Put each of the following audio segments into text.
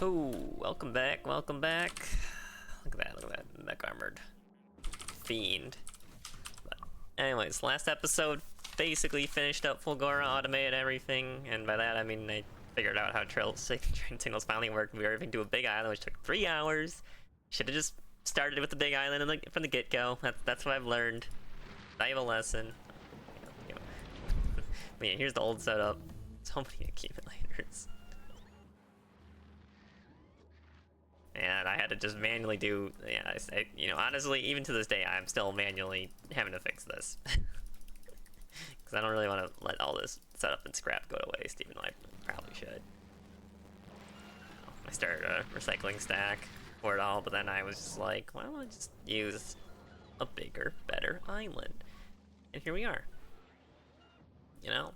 Oh, welcome back, welcome back. Look at that mech armored fiend. But anyways, last episode basically finished up Fulgora, automated everything, and by that I mean I figured out how train signals finally worked. We were able to do a big island, which took 3 hours. Should have just started with the big island from the get-go. That's what I've learned. Valuable lesson. But yeah, here's the old setup. So many accumulators. And I had to just manually do, yeah, you know, honestly, even to this day, I'm still manually having to fix this. Because I don't really want to let all this setup and scrap go to waste, even though I probably should. I started a recycling stack for it all, but then I was just like, why don't I just use a bigger, better island? And here we are. You know?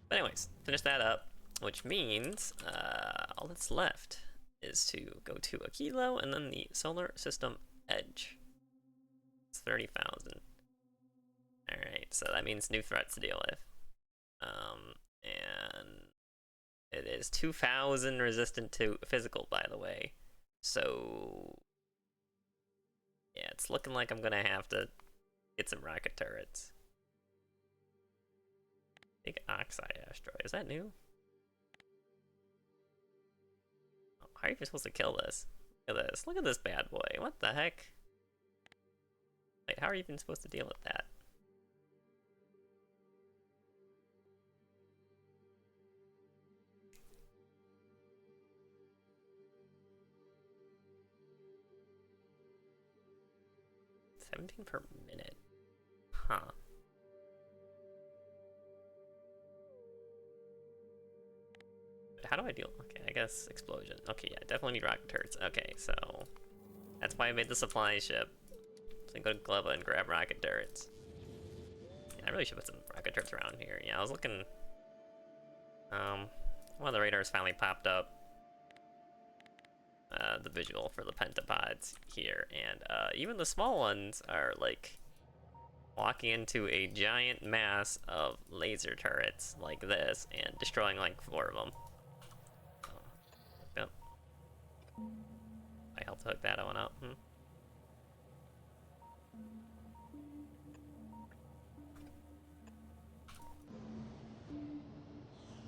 But anyways, finish that up, which means all that's left is to go to a kilo and then the solar system edge. It's 30,000. Alright, so that means new threats to deal with. And it is 2,000 resistant to physical, by the way. So yeah, it's looking like I'm gonna have to get some rocket turrets. Big oxide asteroid, is that new? How are you supposed to kill this? Look at this. Look at this bad boy. What the heck? Wait, how are you even supposed to deal with that? $17 per minute. Huh. How do I deal? Okay, I guess explosion. Okay, yeah, definitely need rocket turrets. Okay, so that's why I made the supply ship. So I can go to Gleba and grab rocket turrets. Yeah, I really should put some rocket turrets around here. Yeah, I was looking. One of the radars finally popped up. The visual for the pentapods here, and even the small ones are like walking into a giant mass of laser turrets like this and destroying like 4 of them. Yep. I helped hook that one up.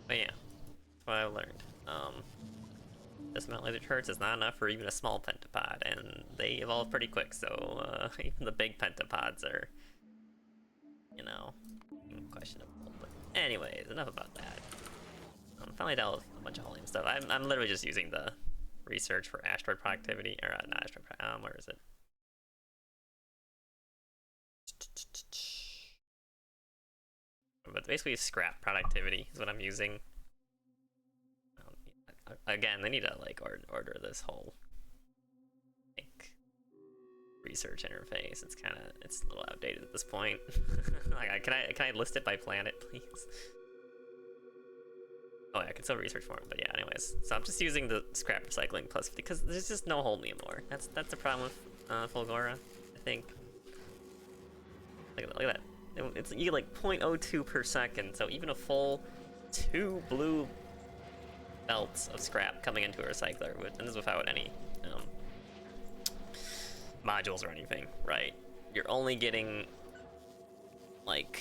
But yeah, that's what I learned. This amount of laser turrets is not enough for even a small pentapod, and they evolve pretty quick, so even the big pentapods are, you know, questionable. But anyways, enough about that. Finally dealt with a bunch of helium stuff. I'm literally just using the research for asteroid productivity, or not asteroid, where is it? But basically scrap productivity is what I'm using. Again, they need to like order this whole like research interface. It's a little outdated at this point. Like, can I list it by planet, please? Oh yeah, I can still research for it, but yeah, anyways. So I'm just using the scrap recycling plus 50 because there's just no helium ore. That's the problem with Fulgora, I think. Look at that. It's you get like 0.02 per second, so even a full 2 blue belts of scrap coming into a recycler, and this is without any modules or anything, right? You're only getting like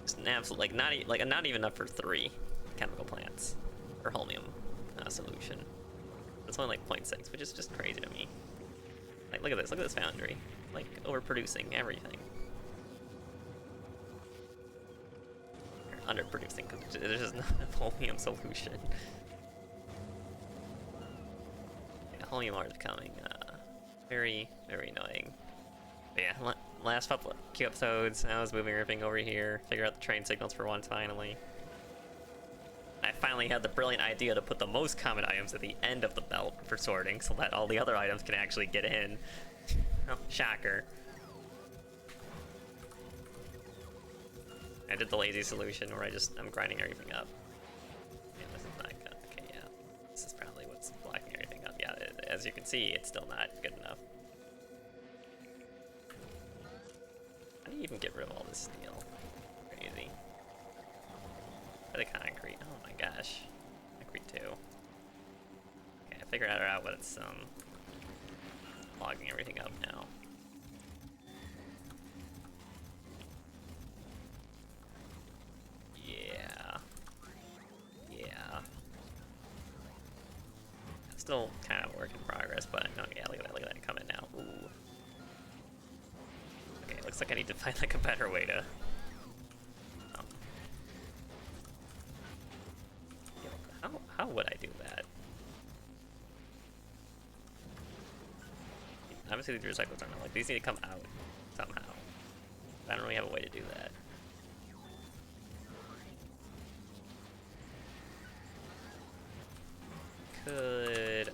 just an absolute not even enough for 3 chemical plants for helium solution. It's only like 0.6, which is just crazy to me. Like look at this foundry, like overproducing everything. Underproducing because there's just not enough helium solution. Yeah, helium ore is becoming very, very annoying. But yeah, last few episodes, I was moving everything over here, figure out the train signals for once finally. I finally had the brilliant idea to put the most common items at the end of the belt for sorting so that all the other items can actually get in. Oh, shocker. I did the lazy solution where I'm grinding everything up. Yeah, this is not good. Okay, yeah. This is probably what's blocking everything up. Yeah, as you can see, it's still not good enough. How do you even get rid of all this steel? Crazy. The concrete. Oh my gosh. Concrete too. figured out what it's logging everything up now. Yeah. Still kind of a work in progress, but no, yeah, look at that coming now. Ooh. Okay, looks like I need to find like a better way to. How would I do that? Obviously the recyclables aren't like these need to come out somehow. I don't really have a way to do that. Could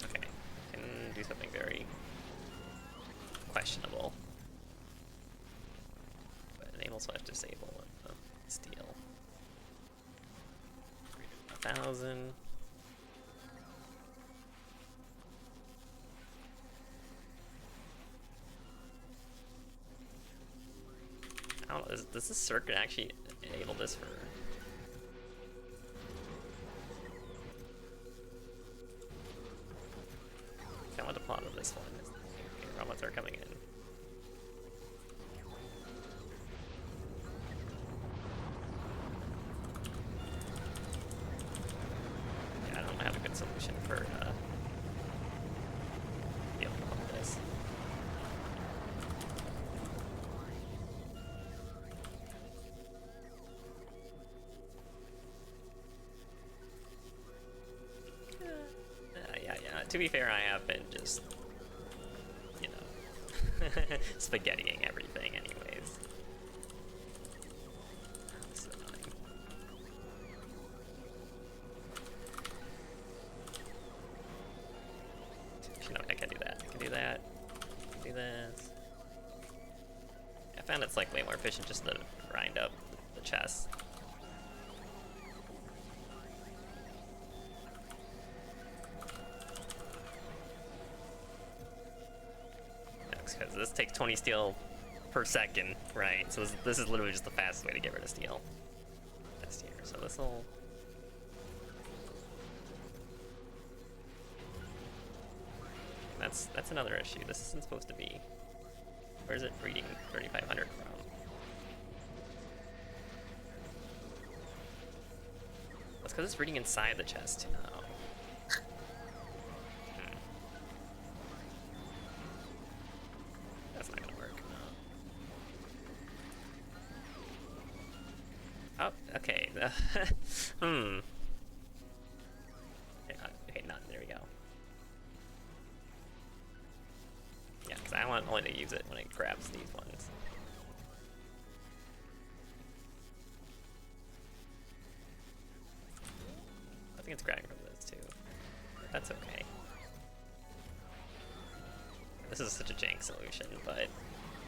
okay, can do something very questionable. But enable / disable steel. 1,000. I don't know, does this circuit actually enable this for? I want the plot of this one. Robots are coming in. Yeah, I don't have a good solution for dealing with this. Yeah. To be fair, I have been just, you know, spaghettiing everything anyways. That's annoying. Actually, no, I can do that. I can do that. I can do this. I found it's like way more efficient just to grind up the chest. Because this takes 20 steel per second, right? So this is literally just the fastest way to get rid of steel. That's here. So this will. That's another issue. This isn't supposed to be. Where is it reading 3,500 from? That's because it's reading inside the chest. Oh. That's not gonna work. No. Oh, okay. Okay, none. There we go. Yeah, because I want only to use it when it grabs these ones. I think it's grabbing from this too. That's okay. This is such a jank solution, but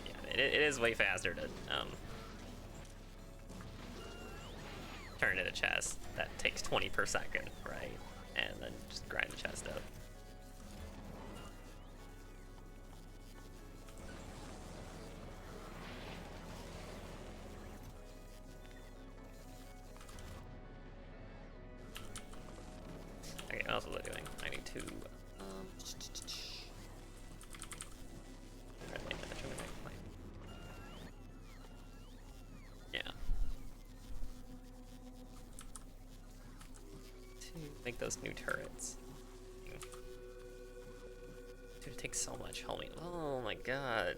yeah, it is way faster to turn it a chest that takes 20 per second, right? And then just grind the chest up. Okay, what else was I doing? I need to make those new turrets. Dude, it takes so much homing. Oh my god.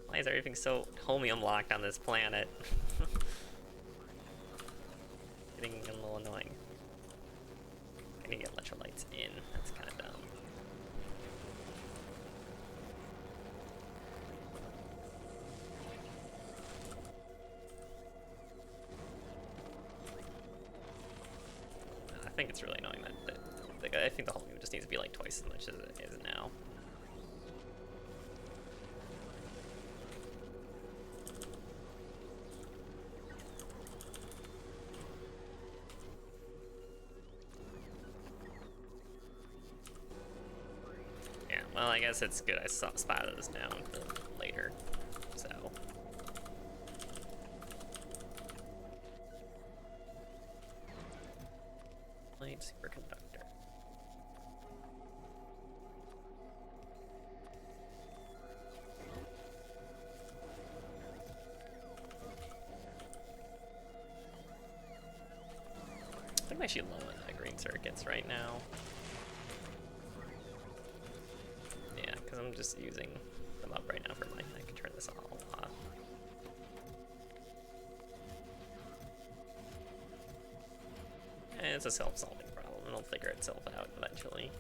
Why is everything so homium locked on this planet? Getting a little annoying. I need to get electrolytes in. That's kind of dumb. I think it's really annoying that I think the whole game just needs to be like twice as much as it is now. Yeah, well, I guess it's good I spotted this down for later, so. superconductor. I think I'm actually low on green circuits right now. Yeah, because I'm just using them up right now for my. I can turn this all off. And it's a self-solving problem. It'll figure itself out eventually.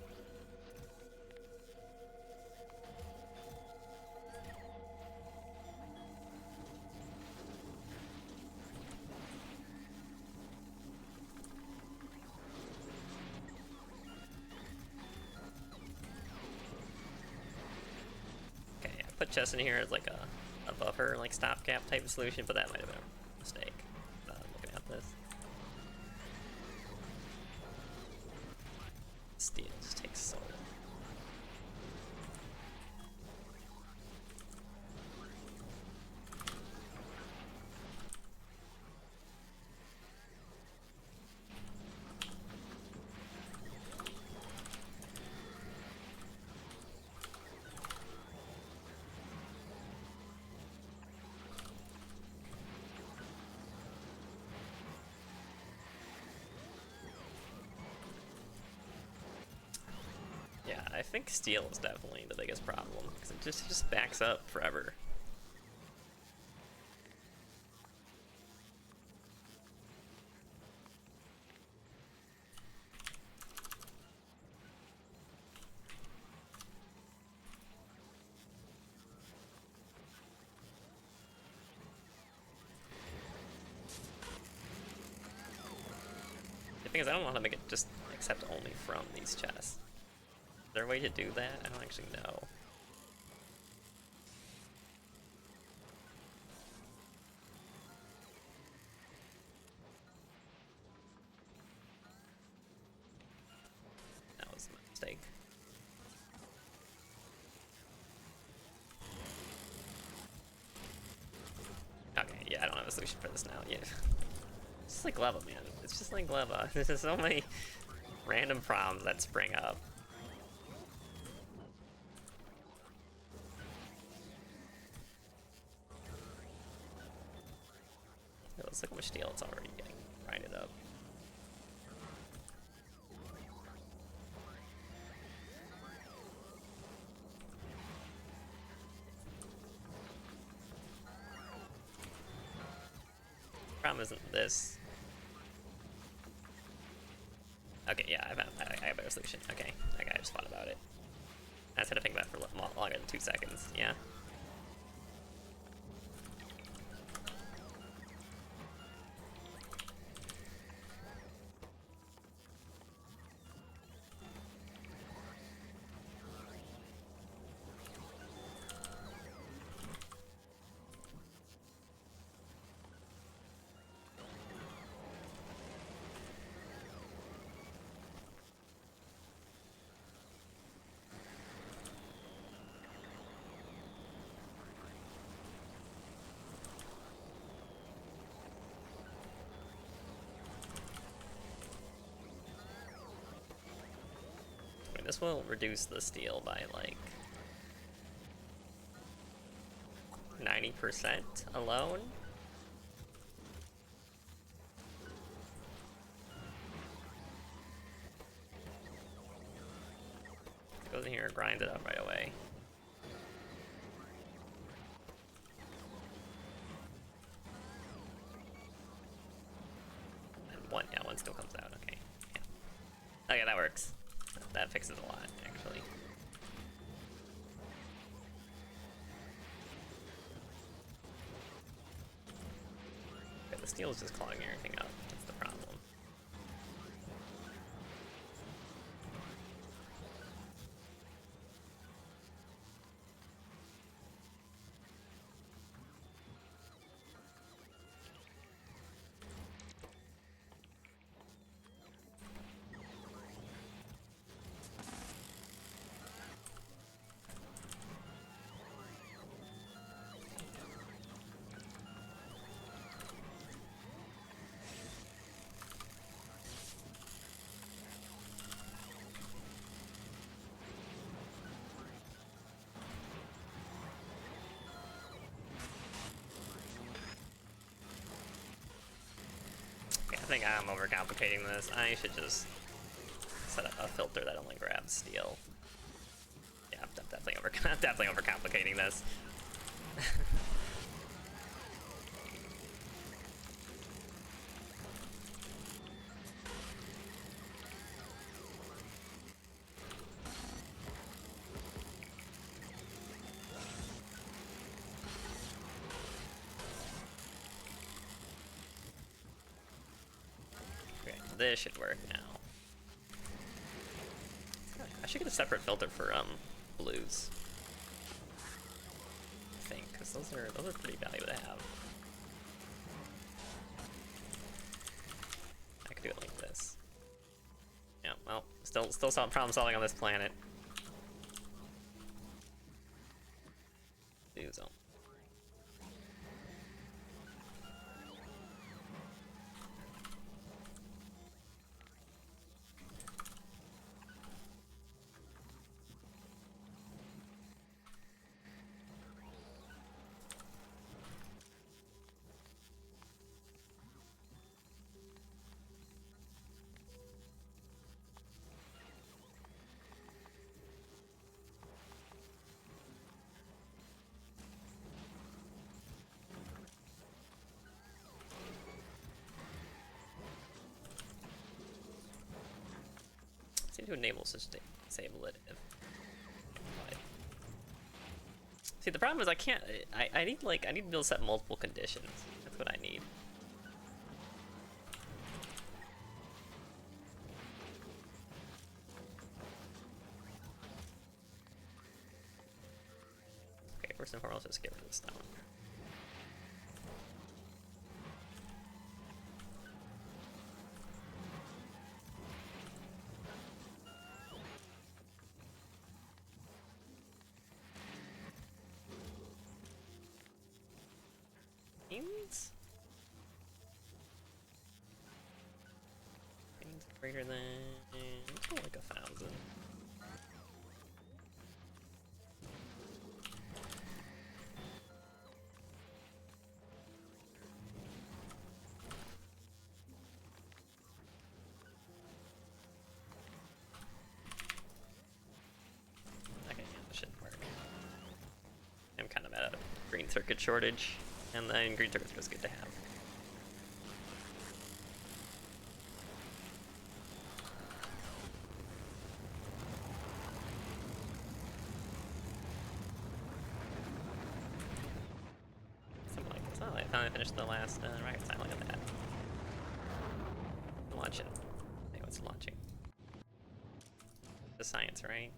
Put chest in here as like a buffer, like stopgap type of solution, but that might have been a mistake. Looking at this. Steel just takes so long. I think steel is definitely the biggest problem because it just backs up forever. The thing is, I don't know how to make it just accept only from these chests. Is there a way to do that? I don't actually know. That was a mistake. Okay, yeah, I don't have a solution for this now. Yeah. It's just like lava, man. It's just like lava. There's so many random problems that spring up. Let's look how much steel it's already getting grinded up. Problem isn't this. Okay, yeah, I have a better solution. Okay, I just thought about it. I just had to think about it for longer than 2 seconds. Yeah. This will reduce the steel by like 90% alone. Goes in here and grinds it up right away. And one still comes out. Okay. Yeah. Okay, that works. That fixes a lot, actually. Okay, the steel is just clogging everything up. That's the problem. I think I'm overcomplicating this. I should just set up a filter that only grabs steel. Yeah, I'm definitely overcomplicating this. Okay, this should work now. I should get a separate filter for blues. I think, because those are pretty valuable to have. I could do it like this. Yeah, well, still problem solving on this planet. Blue zone. Seem to enable such disable it if applied. See, the problem is I can't. I need I need to be able to set multiple conditions. That's what I need. Okay, first and foremost, let's get rid of the stone. Beans greater than like 1,000. Okay, yeah, that should work. I'm kind of at a green circuit shortage. And then green circuits was good to have. Something like this. Oh, I finally finished the last record time. Look at that. Launching. Hey, what's launching? The science, right?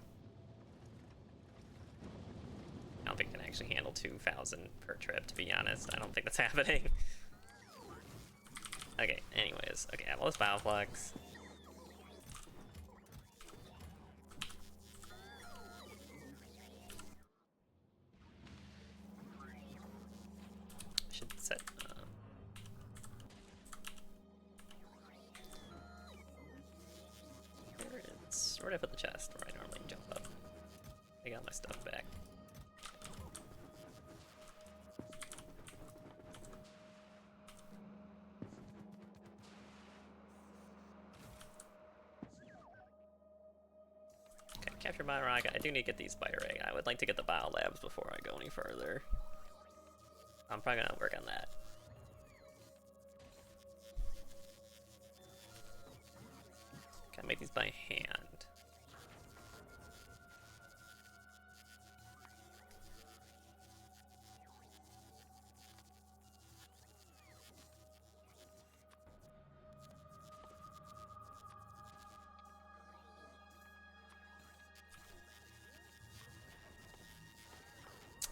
I don't think it can actually handle 2,000 per trip, to be honest. I don't think that's happening. Okay, anyways. Okay, I have all this Bioflux. I should set... where did I put the chest? Where I normally jump up. I got my stuff back. Capture Bio-Rock. I do need to get these Spider Egg. I would like to get the Bio Labs before I go any further. I'm probably gonna work on that. Can I make these by hand?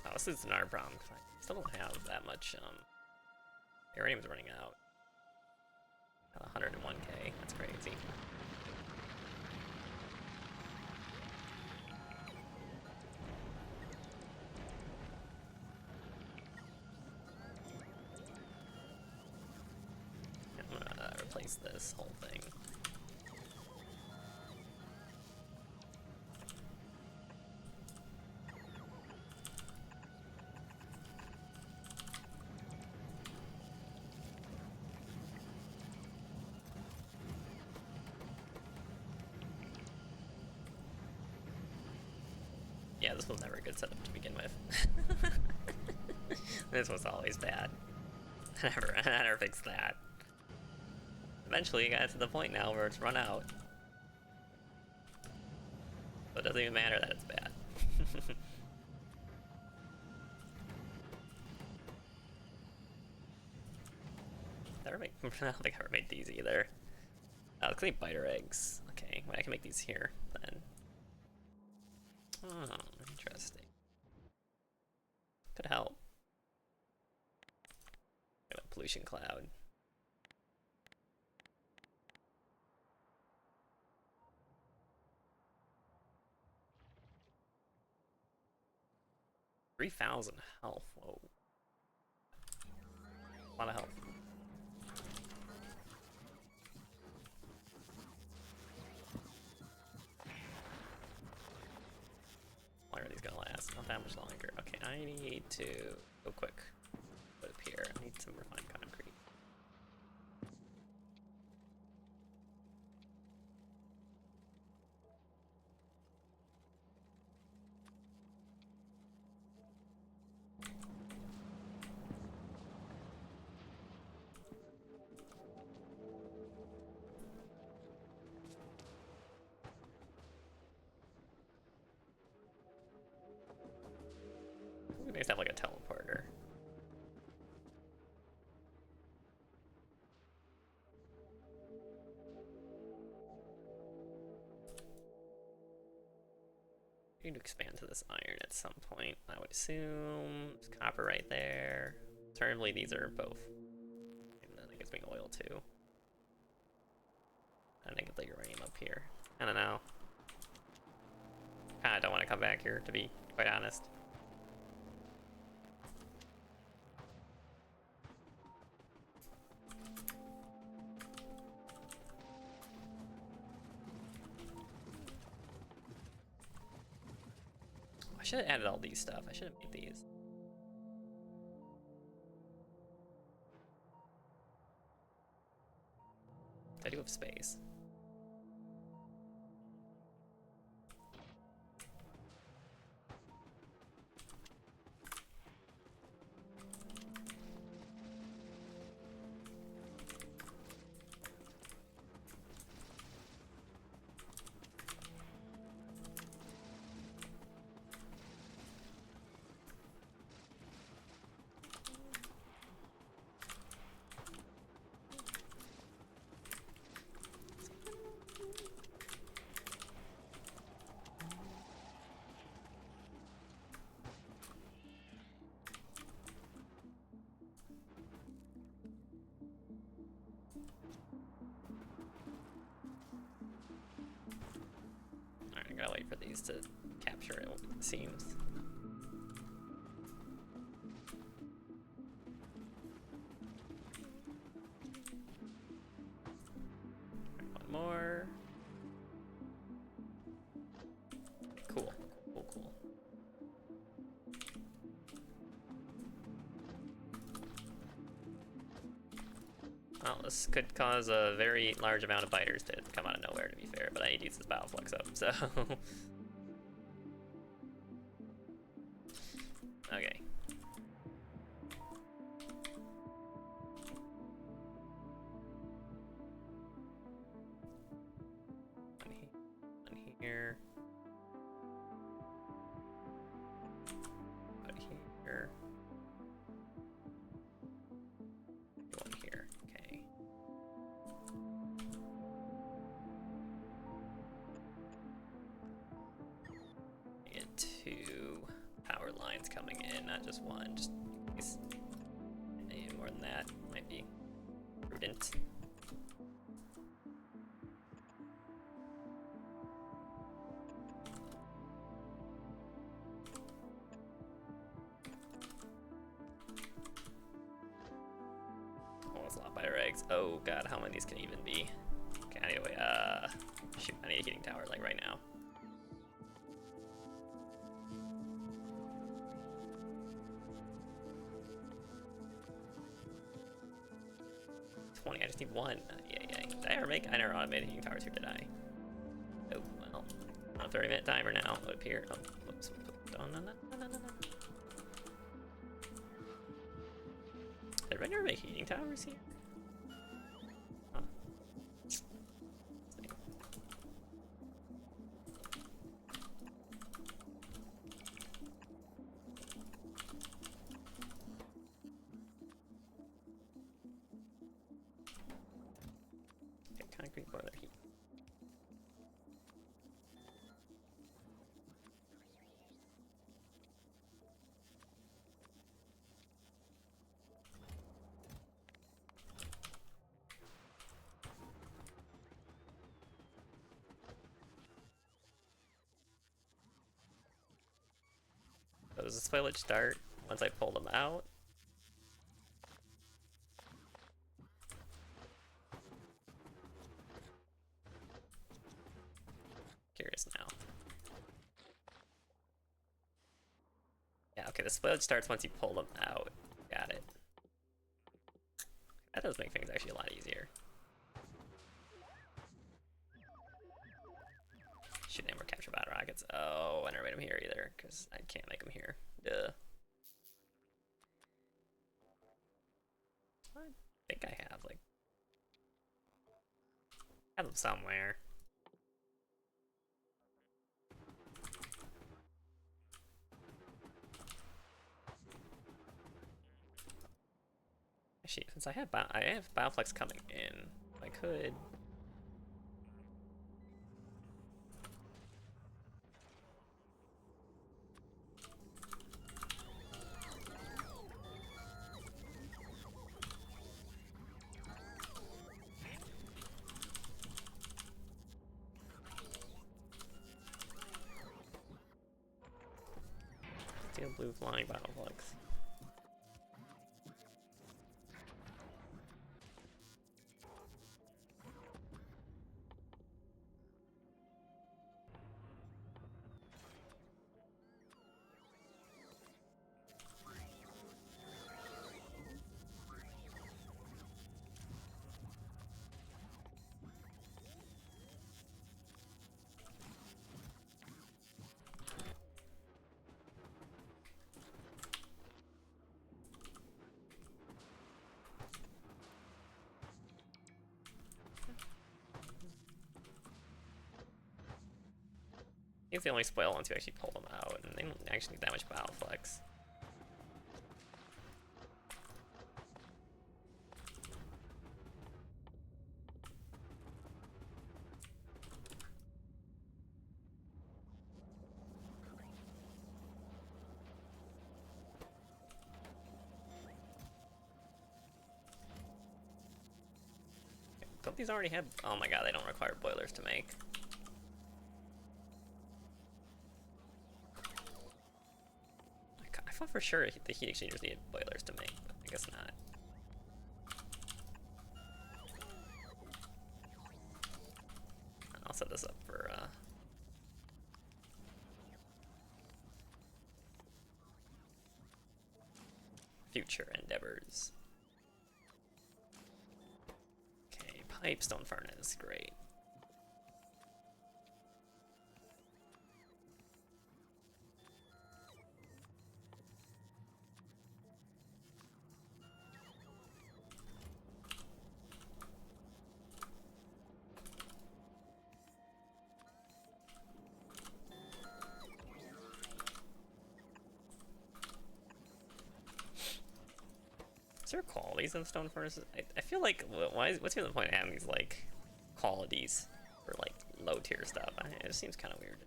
Oh, this is another problem, because I still don't have that much, uranium's running out. 101k, that's crazy. I'm gonna replace this whole thing. Yeah, this was never a good setup to begin with. This was always bad. I never fixed that. Eventually, it got to the point now where it's run out. So it doesn't even matter that it's bad. I don't think I ever made these either. Let's clean biter eggs. Okay, well, I can make these here then. Oh, interesting. Could help. Got a pollution cloud. $3,000 health. Whoa. A lot of health. How long are these gonna last? Not that much longer. Okay, I need to go quick. Put up here. I need some refined concrete. They have like a teleporter. We need to expand to this iron at some point, I would assume. There's copper right there. Alternatively, these are both. And then I guess we can oil too. And I get the uranium up here. I don't know. Kinda don't want to come back here, to be quite honest. I should have added all these stuff. I should have made these. I do have space. Alright, I gotta wait for these to capture it, it seems. Right, one more. Cool, cool, cool. Well, this could cause a very large amount of biters to come out of nowhere, to be fair, but I need to use this Bioflux up, so... Okay. One here. One here. One here. Okay. Get two power lines coming in, not just one. Just in case any more than that might be prudent. Almost a lot biter eggs. Oh god, how many of these can even be? Okay, anyway, shoot, I need a heating tower like right now. I just need one. Yeah. Did I ever make? I never automated heating towers here, did I? Oh, well. I don't know if 30-minute timer now would appear. Oh, whoops. Oh, no. Did I never make heating towers here? Huh. Okay, concrete boiler heat. So does the spoilage start once I pull them out? Curious now. Yeah, okay, the spoilage starts once you pull them out. Got it. That does make things actually a lot easier. Should never capture battle rockets. Oh, I never made them here either, because I can't make them here. Duh. I think I have, like... I have them somewhere. Actually, since I have Bioflux coming in, I could... Steel blue flying Bioflux. I think they only spoil once you actually pull them out, and they don't actually need that much Bioflux. Don't these already have... Oh my god, they don't require boilers to make. I thought for sure the heat exchangers needed boilers to make, but I guess not. I'll set this up for future endeavors. Okay, pipestone furnace, great. Is there qualities in stone furnaces? I feel like, what's even the point of having these, like, qualities for, like, low tier stuff? It just seems kind of weird.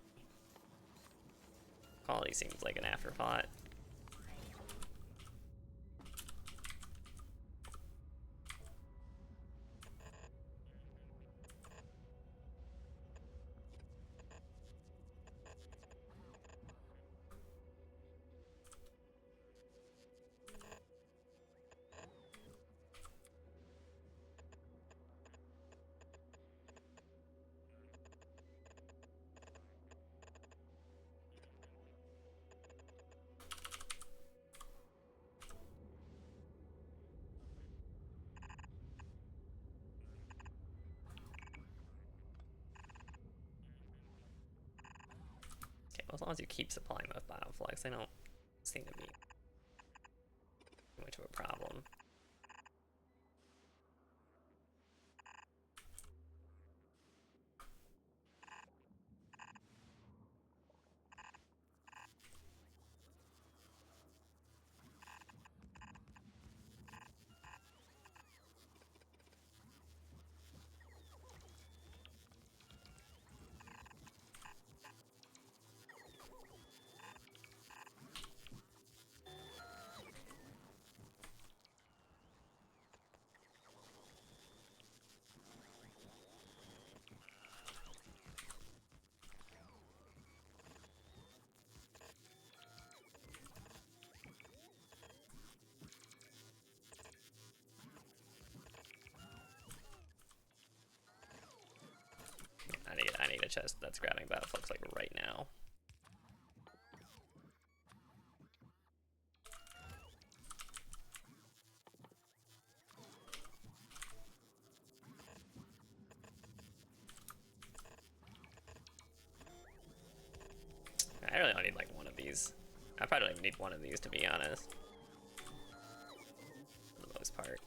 Quality seems like an afterthought. Well, as long as you keep supplying with Bioflux, they don't seem to be too much of a problem. I need a chest that's grabbing Bioflux like right now. I really only need like one of these. I probably don't even need one of these, to be honest. For the most part.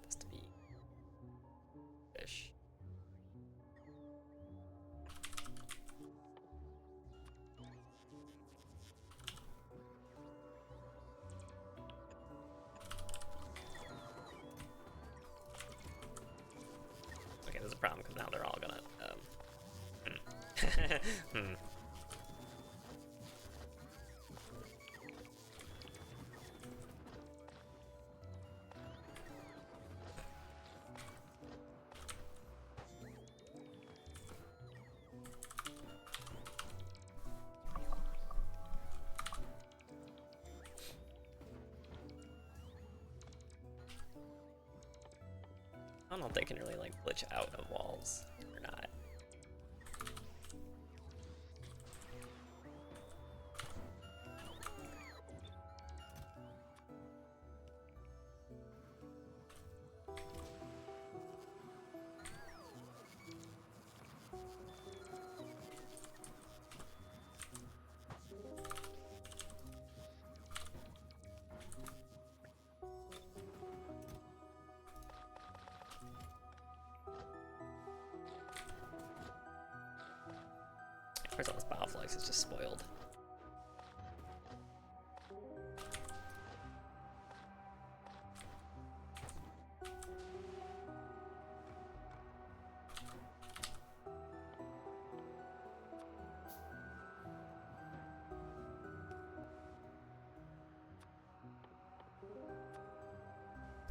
This to be fish. Okay, there's a problem because now they're all gonna I don't know if they can really like glitch out of walls or not. Of course, all this Bioflux is just spoiled.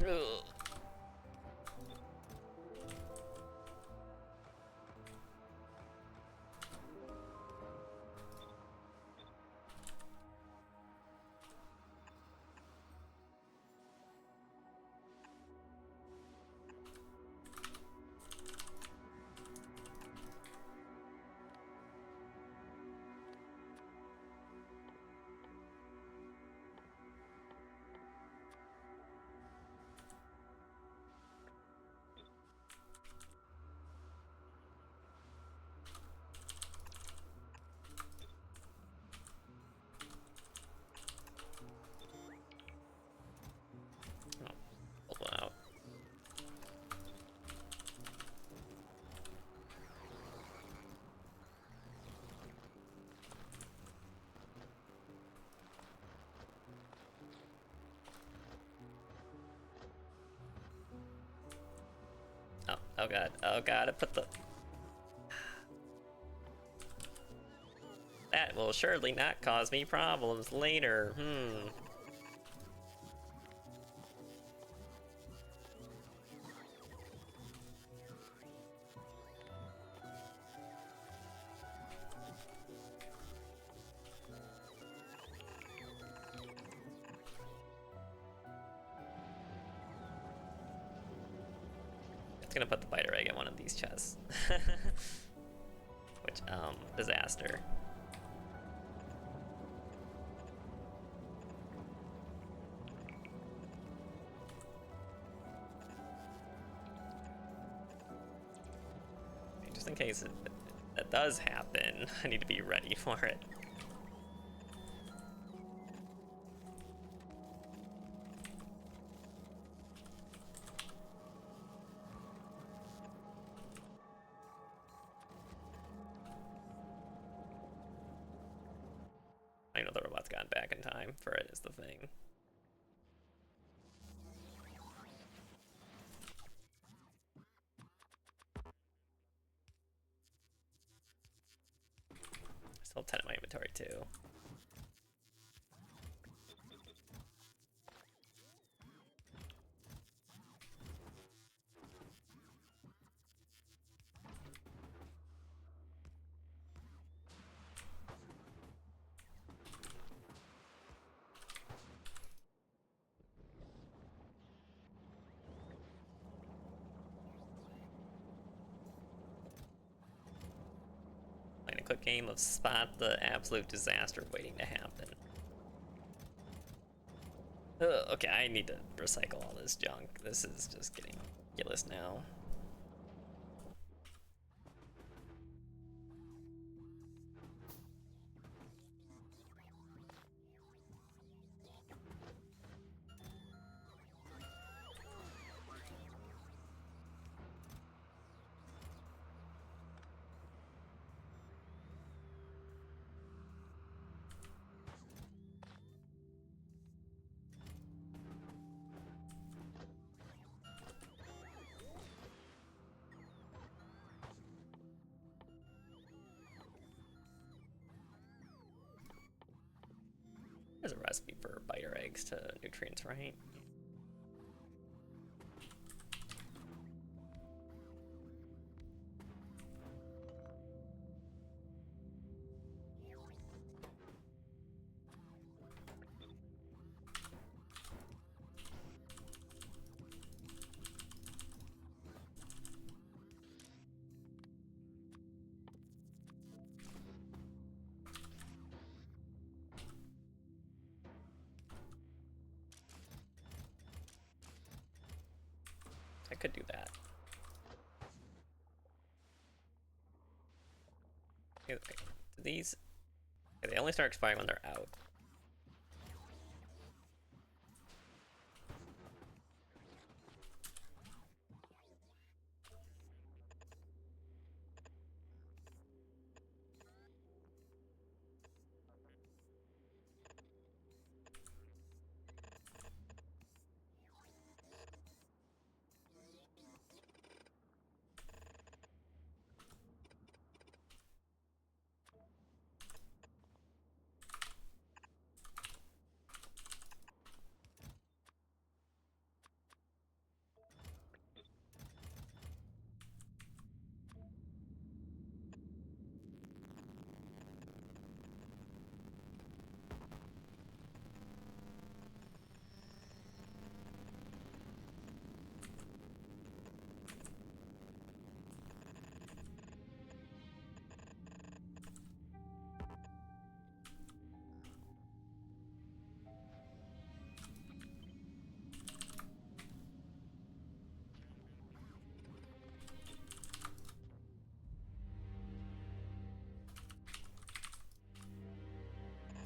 Ugh. Oh god, oh god, I put the... That will surely not cause me problems later, It's gonna put the biter egg in one of these chests. Which, disaster. Just in case that does happen, I need to be ready for it. I know the robot's gotten back in time for it is the thing. I still have 10 in my inventory too. Playing a quick game of spot the absolute disaster waiting to happen. Okay, I need to recycle all this junk. This is just getting ridiculous now. There's a recipe for biter eggs to nutrients, right? I could do that. Okay, these, they only start expiring when they're out.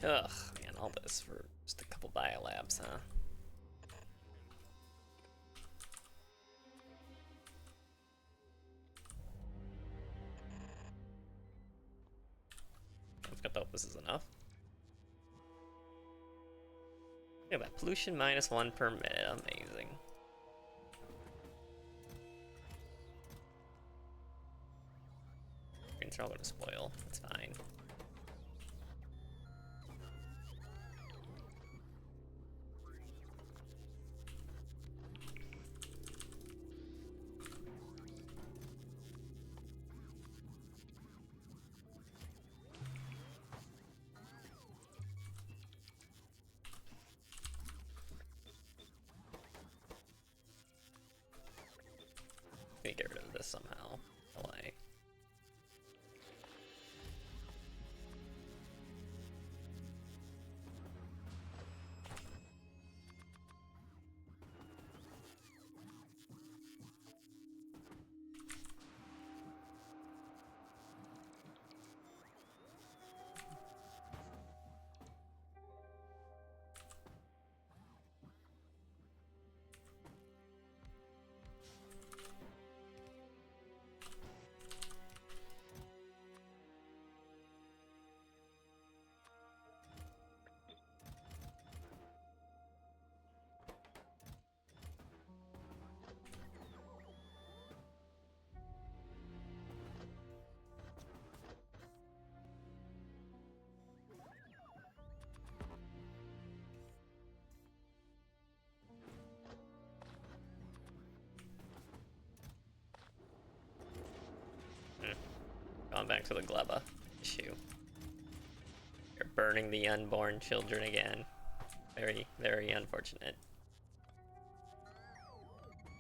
Ugh, man, all this for just a couple biolabs, huh? I hope this is enough. Look at that, pollution -1 per minute, amazing. They're all gonna spoil. It's fine. Let me get rid of this somehow. LA. Gone back to the Gleba issue. You're burning the unborn children again. Very, very unfortunate.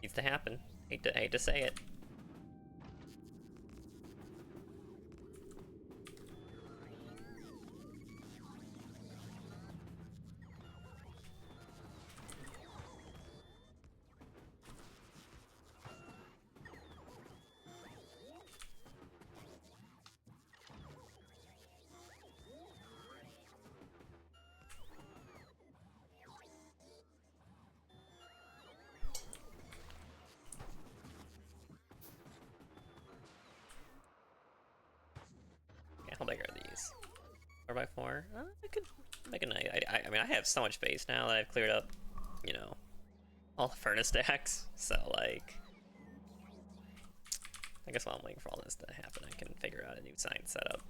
Needs to happen. Hate to say it. How big are these? 4x4? I could make a nice. I mean, I have so much space now that I've cleared up, you know, all the furnace stacks. So, like, I guess while I'm waiting for all this to happen, I can figure out a new sign setup.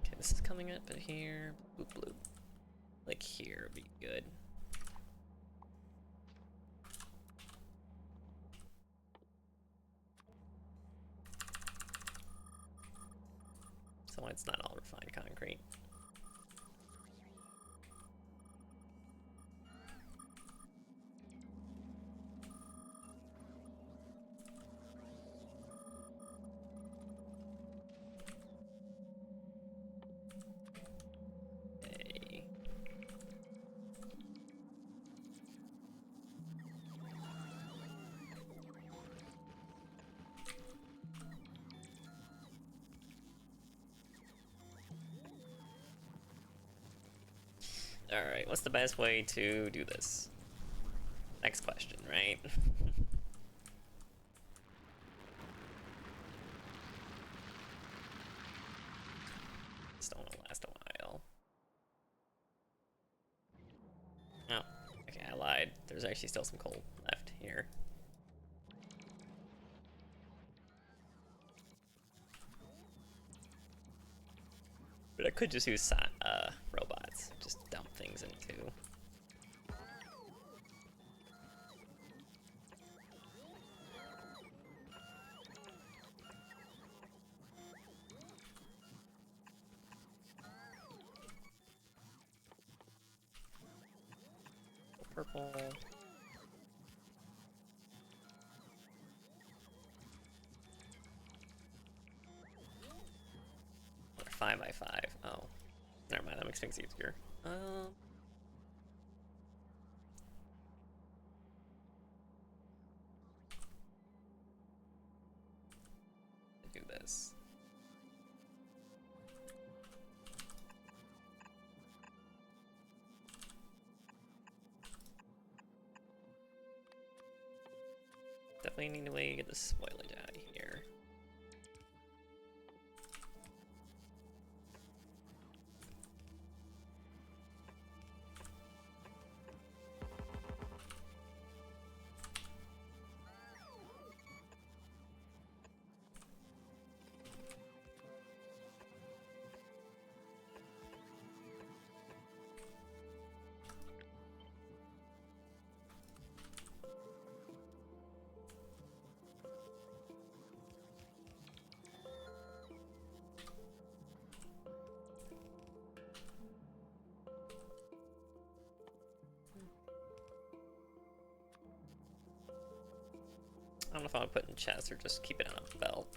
Okay, this is coming up in here. Bloop, bloop. Like, here would be good. So it's not all refined concrete. Hey. Alright, what's the best way to do this? Next question, right? This don't want to last a while. Oh, okay, I lied. There's actually still some coal left here. But I could just use robots, just dump things into. Purple. Or 5x5. Oh, never mind. That makes things easier. Do this. Definitely need a way to get the spoilage out of here. don't know if I would put it in chest or just keep it on a belt.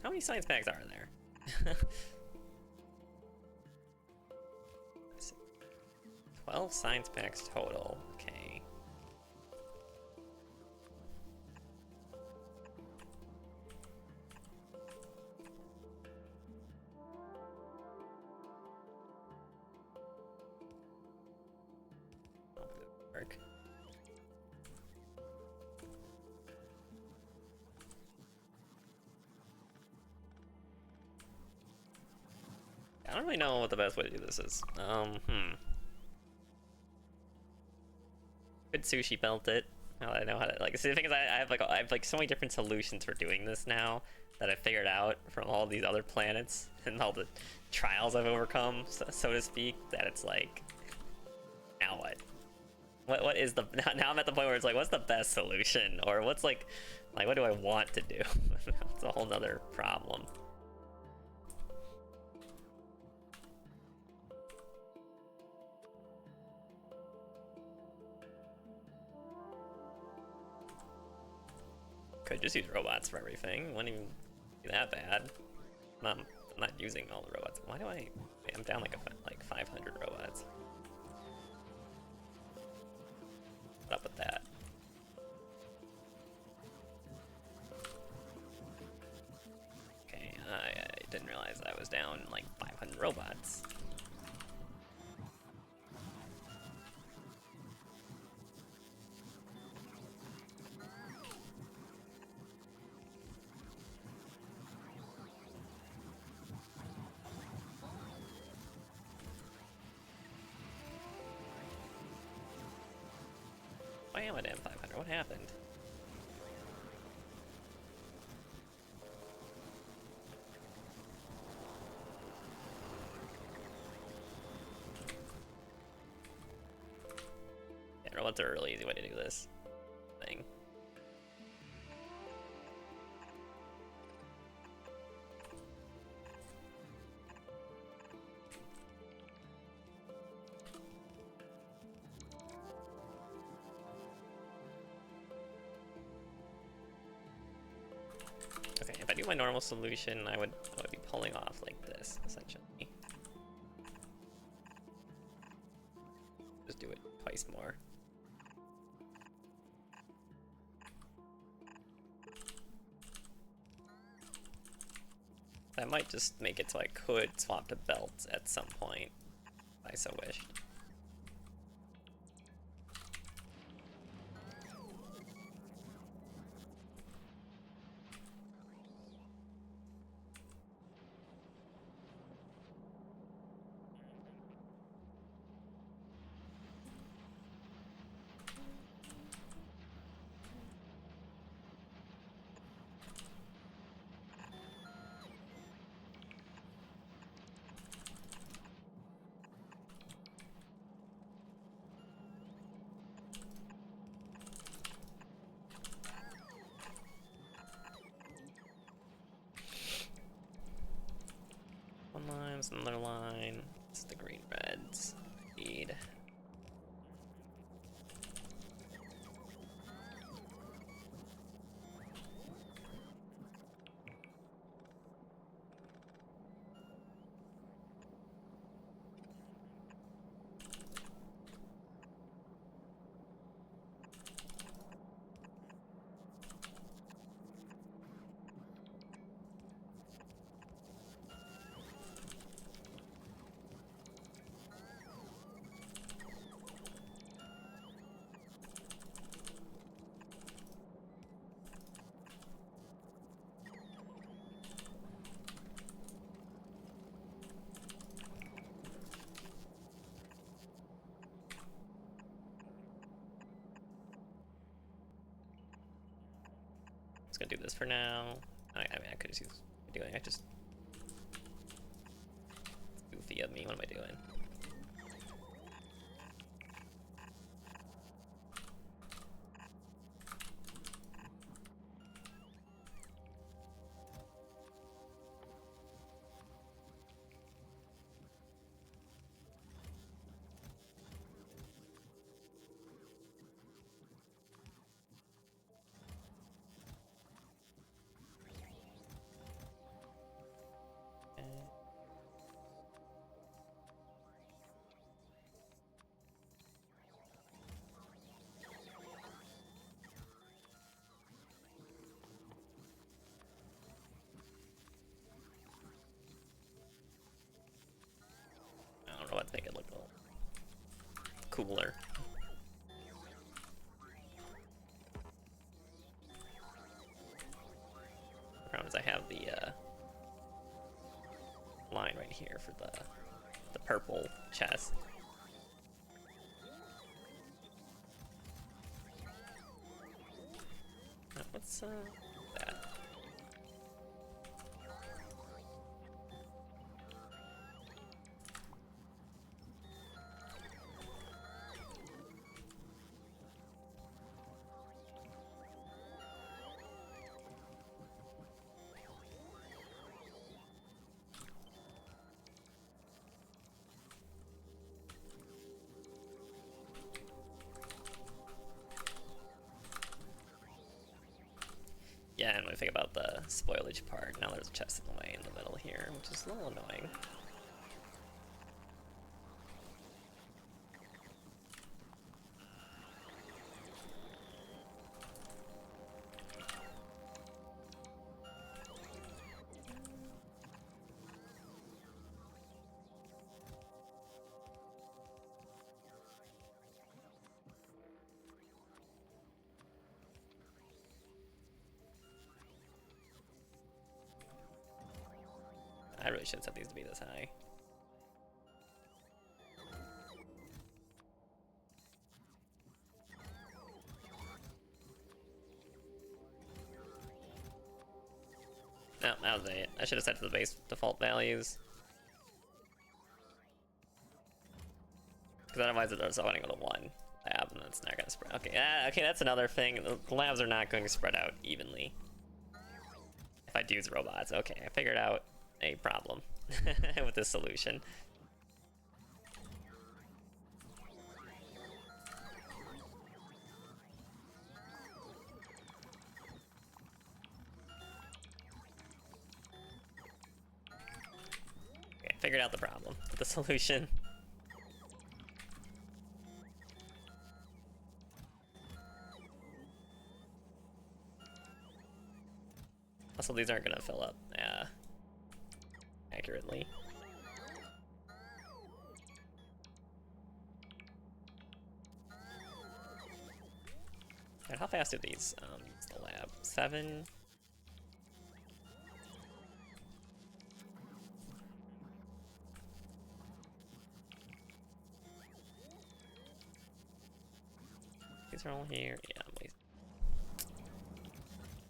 How many science packs are there? 12 science packs total. Okay. Work. I don't really know what the best way to do this is. Could sushi belt it? Now that I know how to, like, see, the thing is I have like so many different solutions for doing this now that I figured out from all these other planets and all the trials I've overcome, so to speak, that it's like, now what? What is the, now I'm at the point where it's like, what's the best solution? Or what's like what do I want to do? It's a whole nother problem. Could just use robots for everything. Wouldn't even be that bad. I'm not using all the robots. Why do I? I'm down like 500 robots. What's up with that? Okay, I didn't realize I was down like 500 robots. Why am I down 500? What happened? Yeah, robots are a really easy way to do this thing. Okay, if I do my normal solution, I would be pulling off like this, essentially. Just do it twice more. I might just make it so I could swap to belts at some point, if I so wished. Line's another line. It's the green reds. Need. Gonna do this for now. I mean, I could just use what I'm doing. I just goofy of me. What am I doing? cooler. The problem is I have the line right here for the purple chest. What's that? Yeah, and when I think about the spoilage part, now there's a chest in the way in the middle here, which is a little annoying. I really shouldn't set these to be this high. No, that was it. I should have set to the base default values. Because otherwise it's only going to one lab and that's not going to spread. Okay, okay, that's another thing. The labs are not going to spread out evenly. If I use robots. Okay, I figured out a problem with this solution. Okay, figured out the problem with the solution. Also, these aren't gonna fill up accurately. And how fast do these use the lab? 7. These are all here. Yeah, I'm wasting.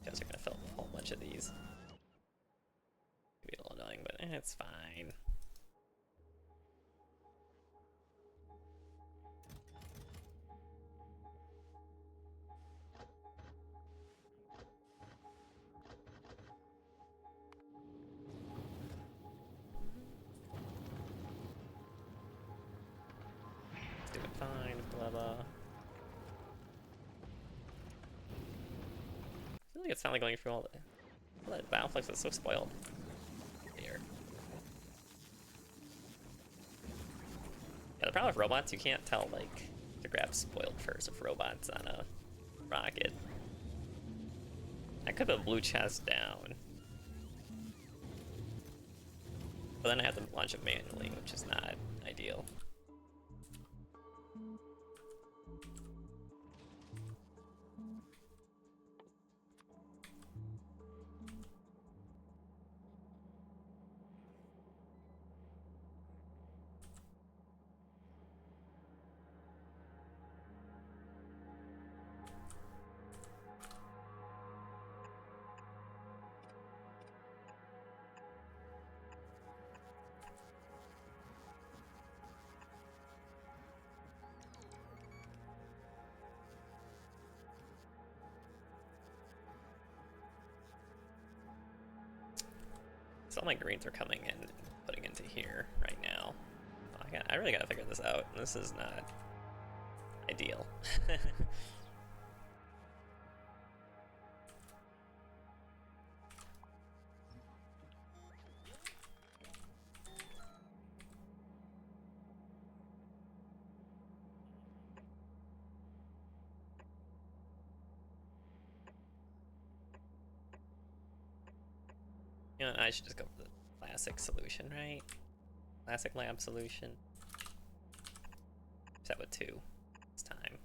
You guys are gonna fill up a whole bunch of these. Be a little annoying, but it's fine. Doing fine, blah blah. I feel like it's not going through all that Bioflux is so spoiled. Here. Yeah, the problem with robots, you can't tell like to grab spoiled first if robots on a rocket. I could put blue chest down. But then I have to launch it manually, which is not ideal. So all my greens are coming in and putting into here right now. I really gotta figure this out. This is not ideal. You know, I should just go for the classic solution, right? Classic lab solution. Set with 2 this time.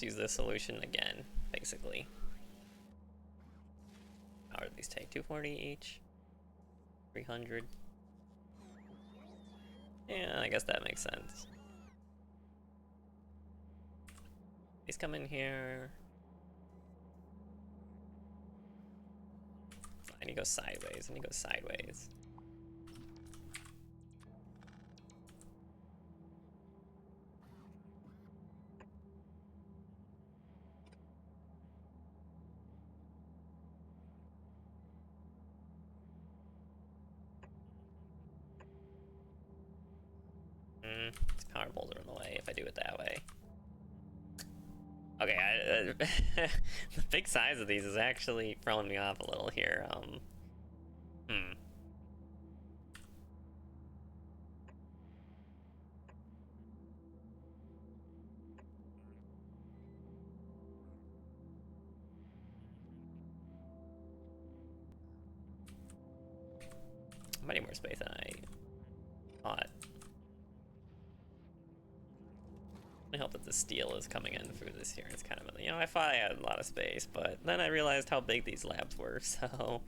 Use this solution again, basically. How do these take? 240 each? 300? Yeah, I guess that makes sense. These come in here. And he goes sideways, and he goes sideways. These power poles are in the way if I do it that way. Okay, the big size of these is actually throwing me off a little here. I need more space than I thought. I hope that the steel is coming in through this here. It's kind of, you know, I thought I had a lot of space, but then I realized how big these labs were, so.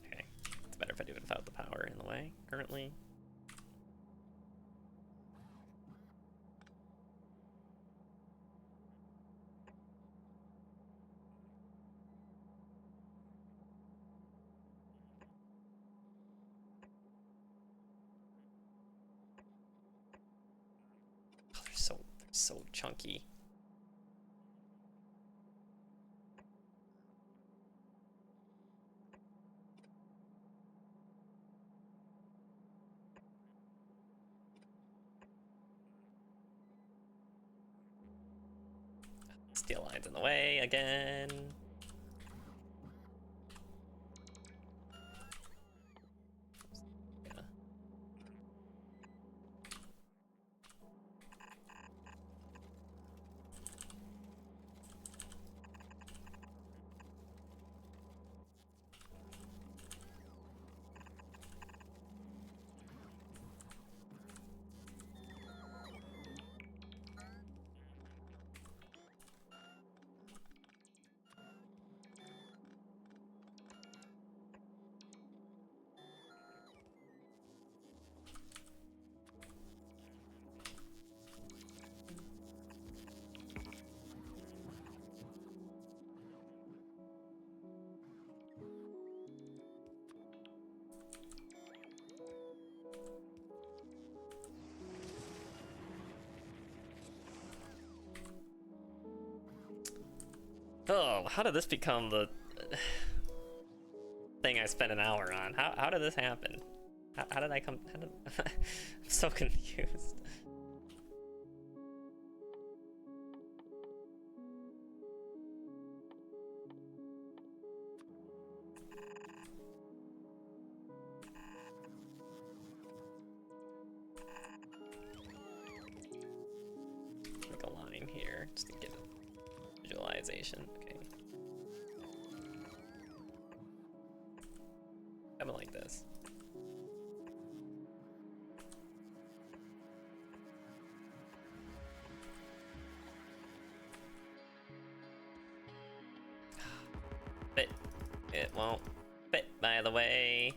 Okay, it's better if I do it without the power in the way, currently. So chunky. Steel lines in the way again. Oh, how did this become the thing I spent an hour on? How did this happen? How did I come? I'm so confused. Make a line here just to get a visualization. Okay. Coming like this. Fit. It won't fit, by the way.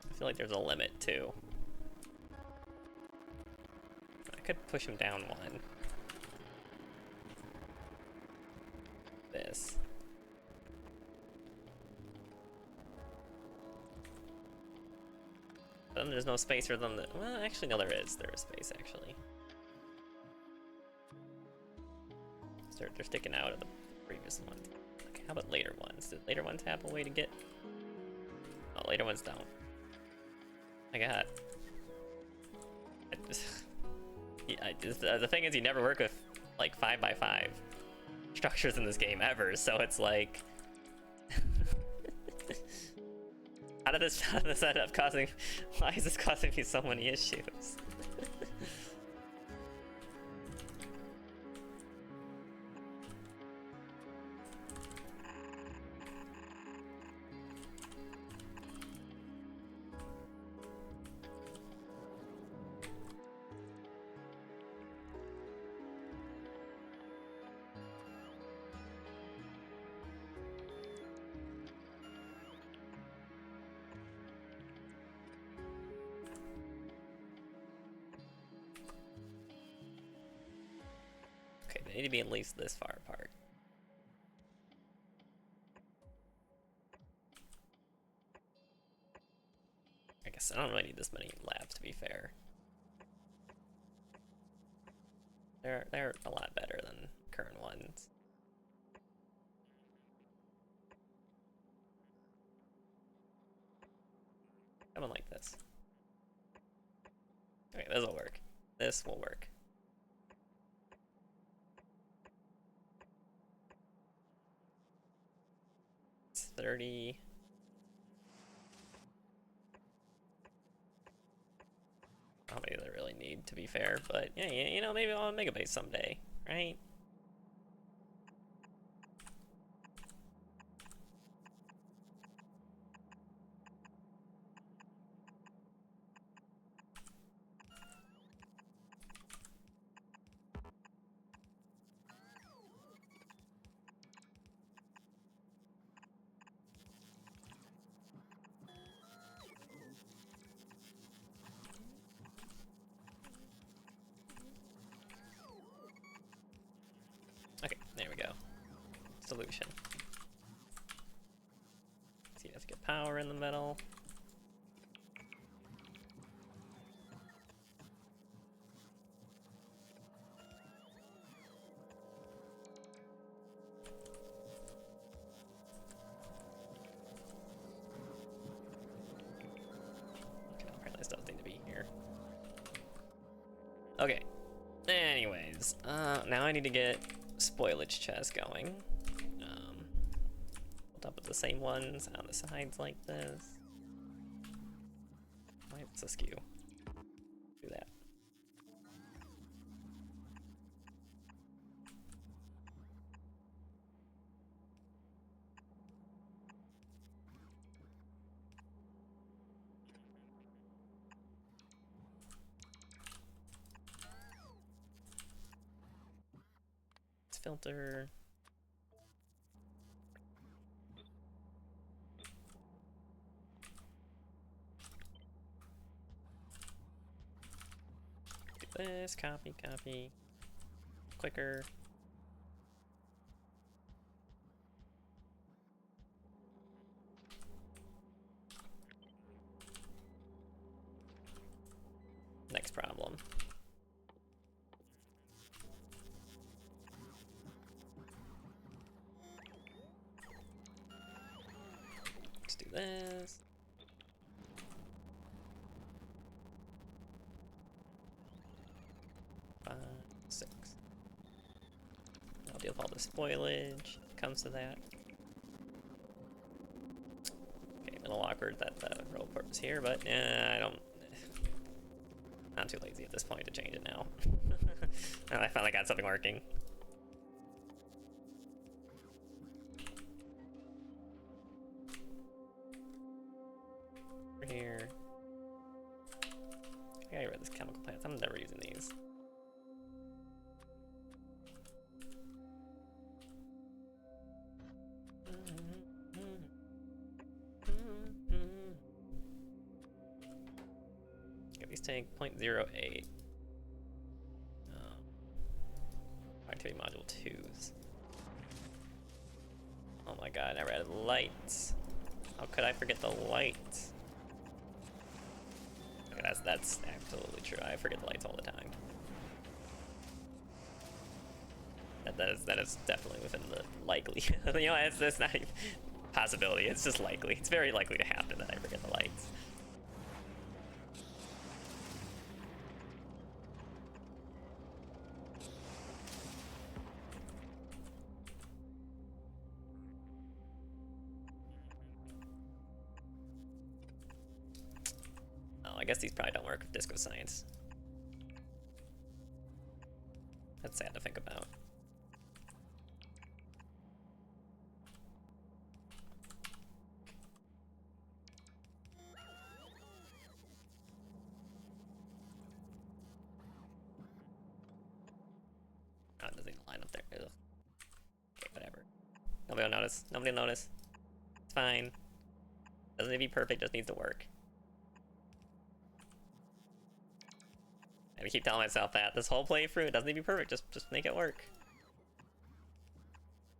I feel like there's a limit too. I could push him down one. This. Then there's no space for them to, well, actually, no, there is. There is space, actually. They're sticking out of the previous one. Okay, how about later ones? Did later ones have a way to get Oh, later ones don't. My god. The thing is, you never work with like 5x5 structures in this game ever, so it's like, how did this end up causing? Why is this causing me so many issues? Okay, they need to be at least this far apart. I guess I don't really need this many labs, to be fair. They're a lot better than current ones. Someone like this. Okay, this will work. This will work. It's 30. How many do they really need, to be fair? But yeah, you know, maybe I'll make a base someday, right? Okay, there we go. Solution. See, you have to get power in the middle. Okay, apparently this doesn't need to be here. Okay. Anyways, now I need to get spoilage chest going. Built up with the same ones on the sides like this. Why is this askew? Do that. Let's filter. This, copy, quicker. Next problem. Let's do this. I'll deal with all the spoilage that comes to that. Okay, a little awkward that the roll port was here, but I don't. I'm too lazy at this point to change it now. I finally got something working. Over here. I gotta read this chemical plants. I'm never using these. These take 0.08. Activity module 2s. Oh my god, I never added lights. How could I forget the lights? Okay, that's absolutely true. I forget the lights all the time. That is definitely within the likely. You know, it's not even. possibility. It's just likely. It's very likely to happen that I forget the lights. Oh, I guess these probably don't work with Disco Science. That's sad to think about. Oh, it doesn't even line up there. Ugh. Okay, whatever. Nobody will notice. Nobody will notice. It's fine. Doesn't need to be perfect, just needs to work. I keep telling myself that this whole playthrough, it doesn't need to be perfect, just make it work.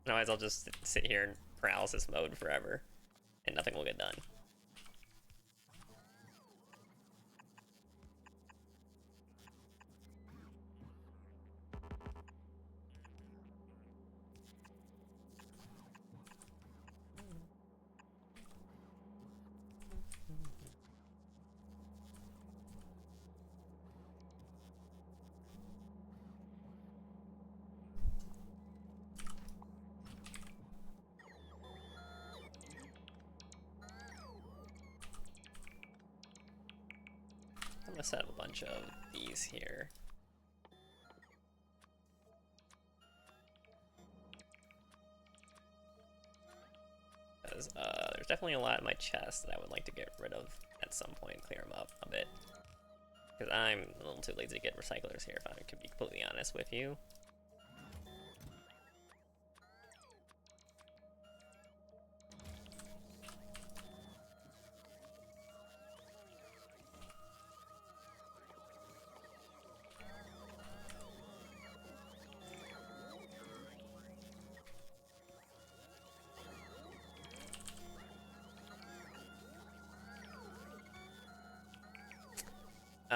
Otherwise I'll just sit here in paralysis mode forever, and nothing will get done. I'm gonna set up a bunch of these here. Because there's definitely a lot in my chest that I would like to get rid of at some point, clear them up a bit. Because I'm a little too lazy to get recyclers here, if I could be completely honest with you.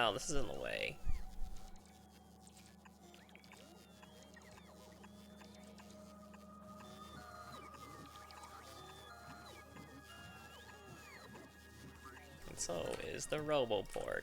Oh, this is in the way. And so is the Roboport.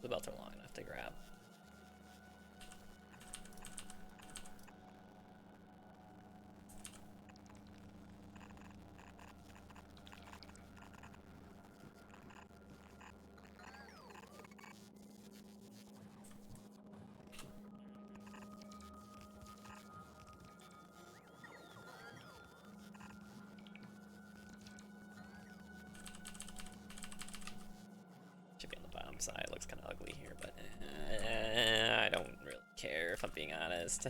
The belts are long enough to grab. Should be on the bottom side. It looks kind of ugly here, but I don't really care if I'm being honest.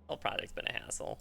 Whole project's been a hassle.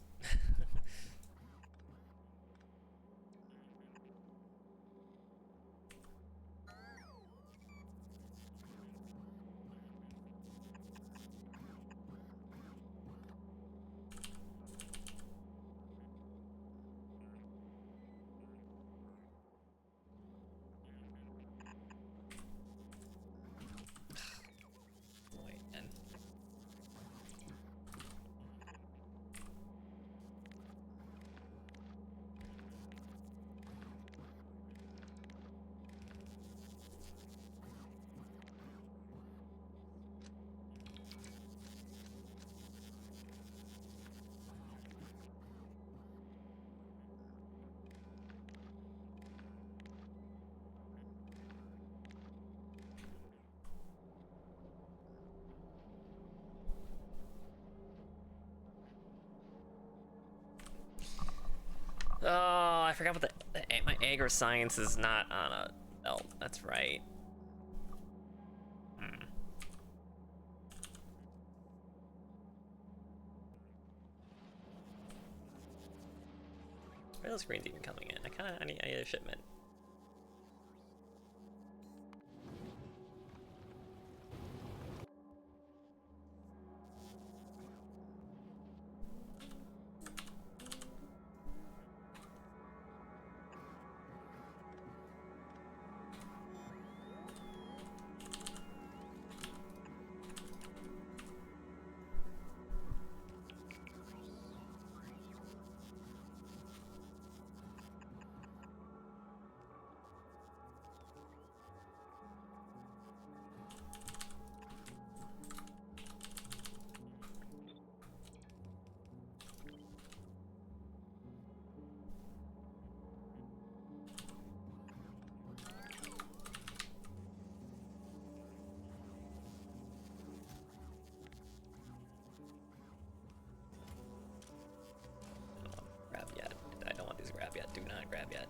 Oh, I forgot about my agri science is not on a belt. That's right. no screens even coming in. I need a shipment. Grab yet. I don't want these grab yet. Do not grab yet.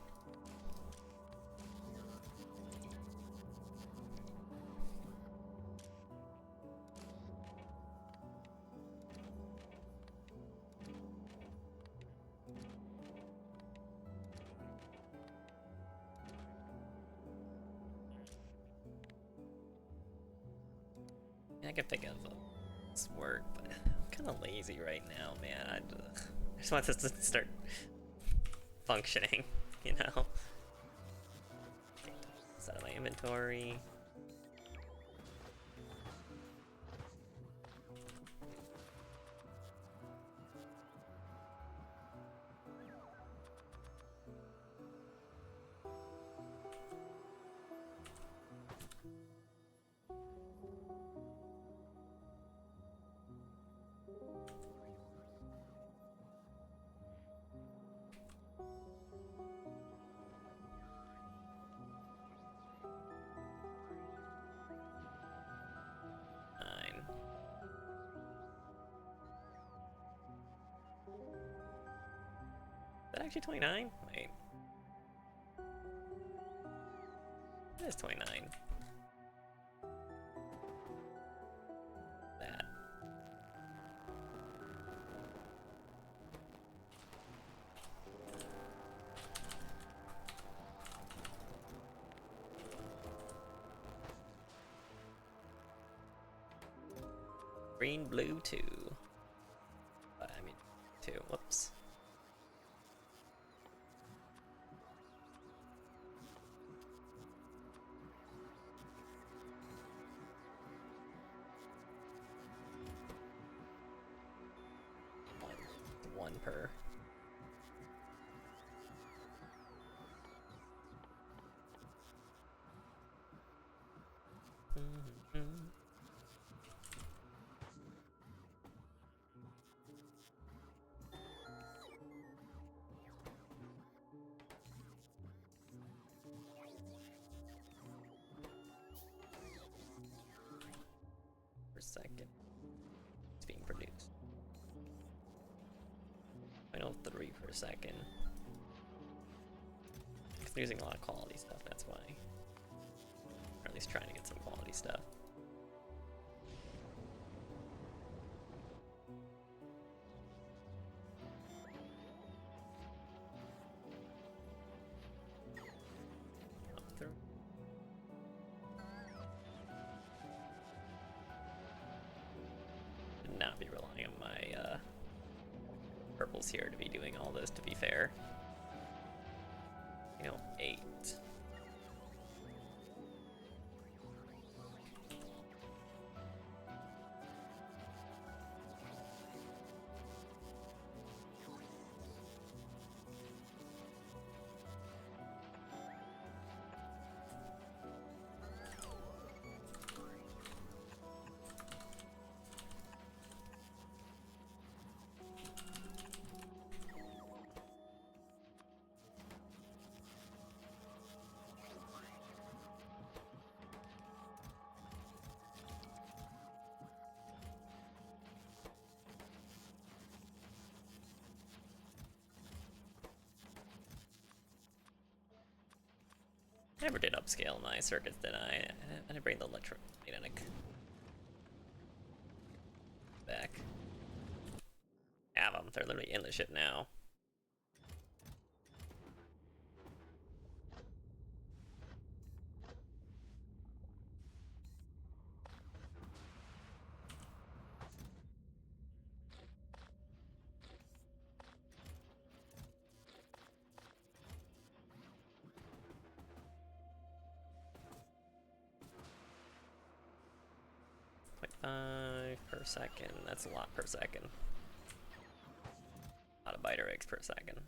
I can think of this work, but I'm kind of lazy right now, man. I just want this to start functioning, you know? Take this out of my inventory. Is that actually 29? Wait. It is 29. That. Green, blue, 2. I mean, 2. Whoops. One per. Per second. It's being produced. 0.03 per second. I'm using a lot of quality stuff, that's why. Or at least trying to get some quality stuff. Up through. Should not be relying on my purples here to be doing all this, to be fair. 8. I never did upscale my circuits, did I? I didn't bring the electromagnetic back. Have them. They're literally in the ship now. 0.5 per second. That's a lot per second. A lot of biter eggs per second.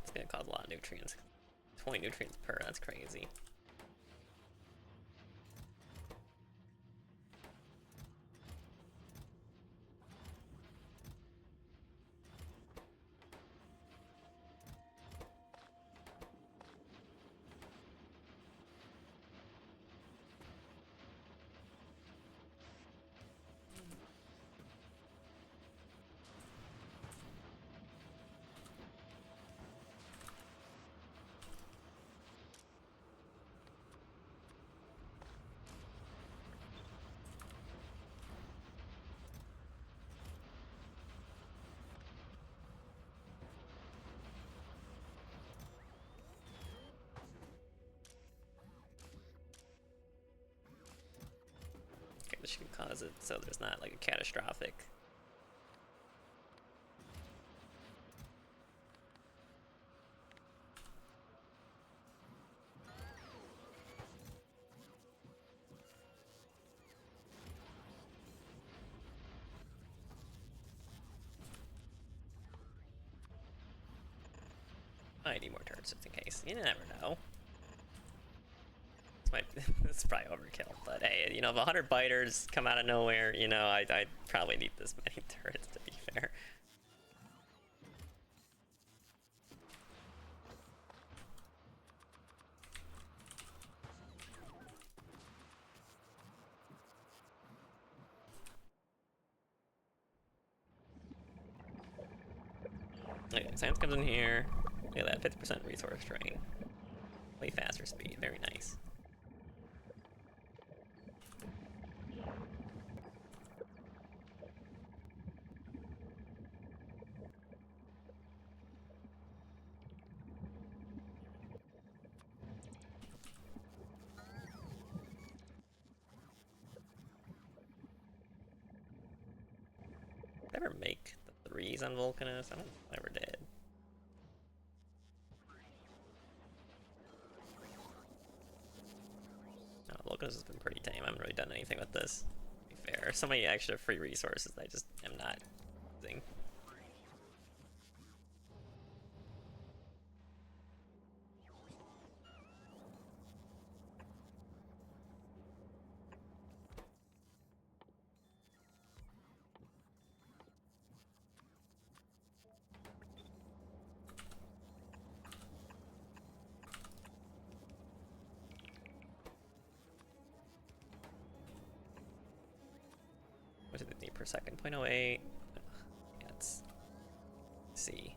It's gonna cause a lot of nutrients. 20 nutrients per, that's crazy. This should cause it so there's not like a catastrophic. I need more turrets just in case. You never know. This is probably overkill, but hey, you know, if 100 biters come out of nowhere, you know, I probably need this many turrets to be fair. Okay, science comes in here. Look at that, 50% resource drain. Way faster speed, very nice. Did I ever make the 3s on Vulcanus? I don't think I ever did. Oh, Vulcanus has been pretty tame. I haven't really done anything with this, to be fair. So many extra free resources I just am not using. What did it need per second? 0.08. Yeah, let's see.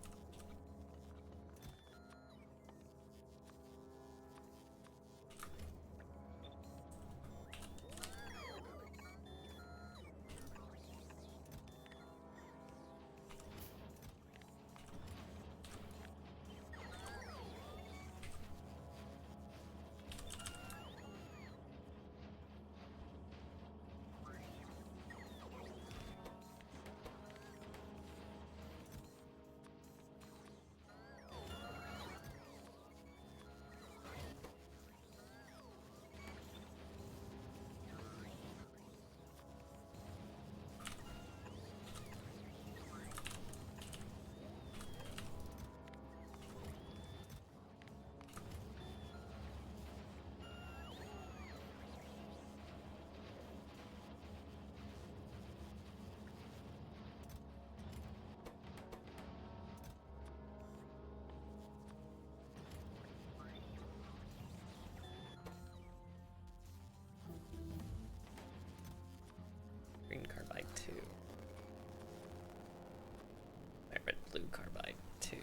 Red blue carbide 2.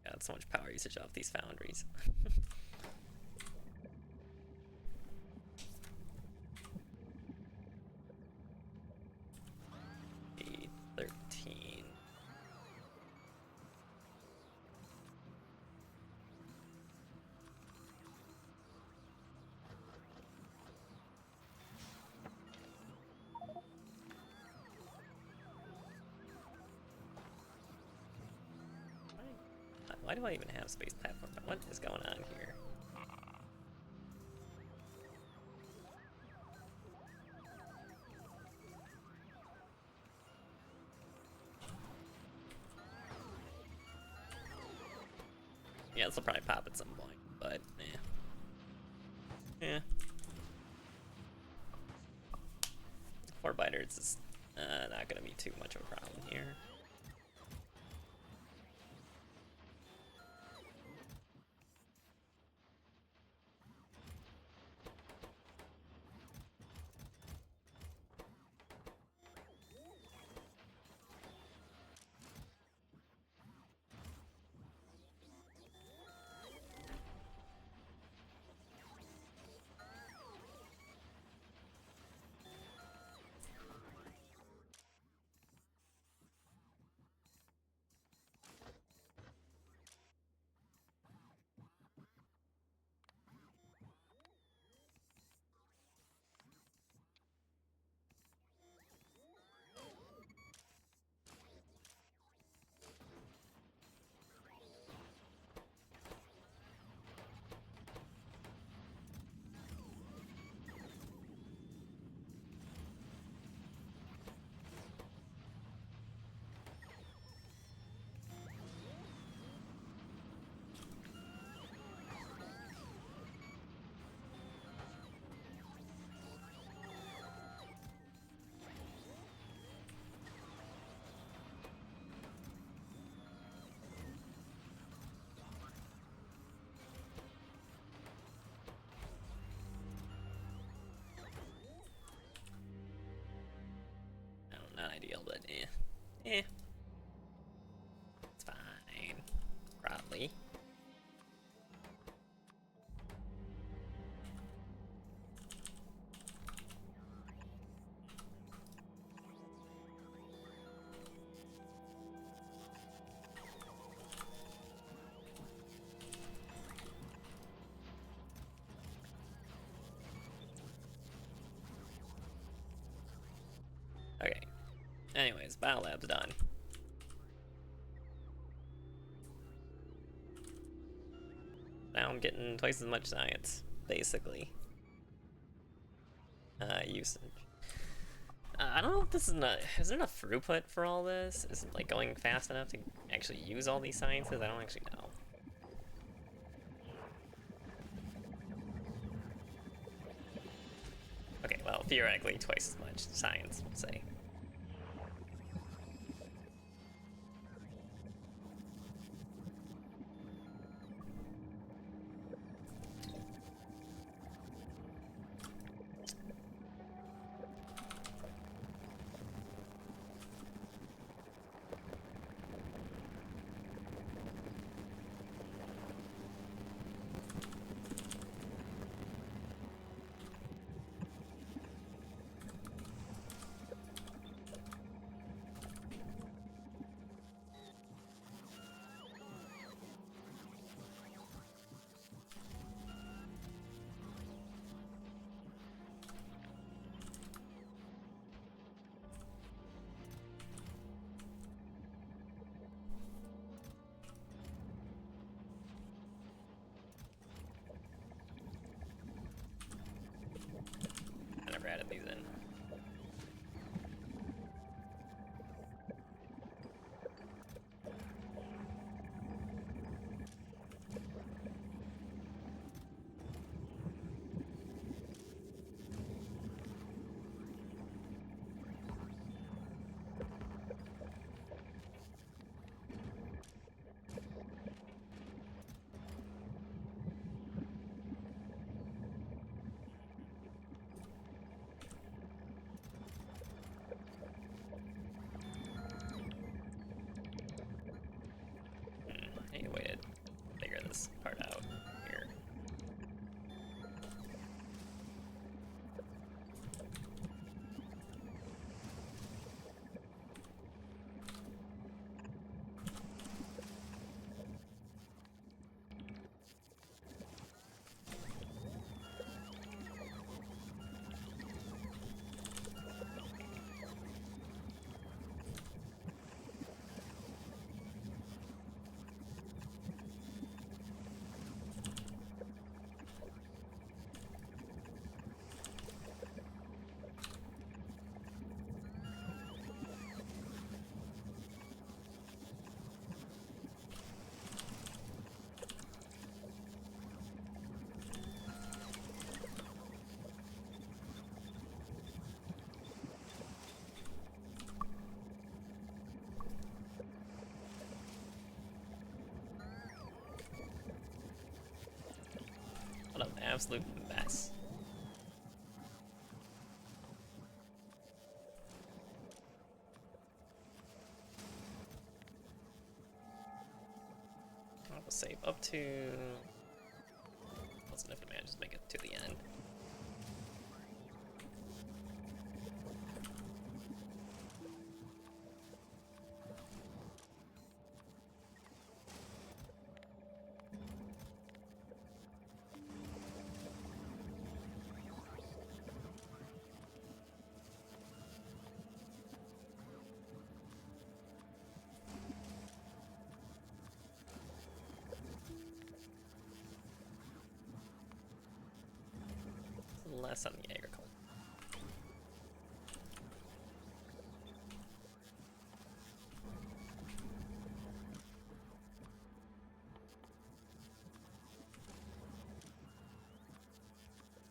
God, so much power usage off these foundries. E13. Why do I even have space platform? What is going on here? Yeah, this will probably pop at some point, but yeah. 4 biters is not gonna be too much of a problem here. Not ideal, but it's fine, probably. Okay. Anyways, Biolab's done. Now I'm getting twice as much science, basically. Usage. I don't know if this is not. Is there enough throughput for all this? Is it like going fast enough to actually use all these sciences? I don't actually know. Okay, well, theoretically, twice as much science, we'll say. What an absolute mess. I'll save up to... What's enough to manage to make it to the end. Less on the agriculture.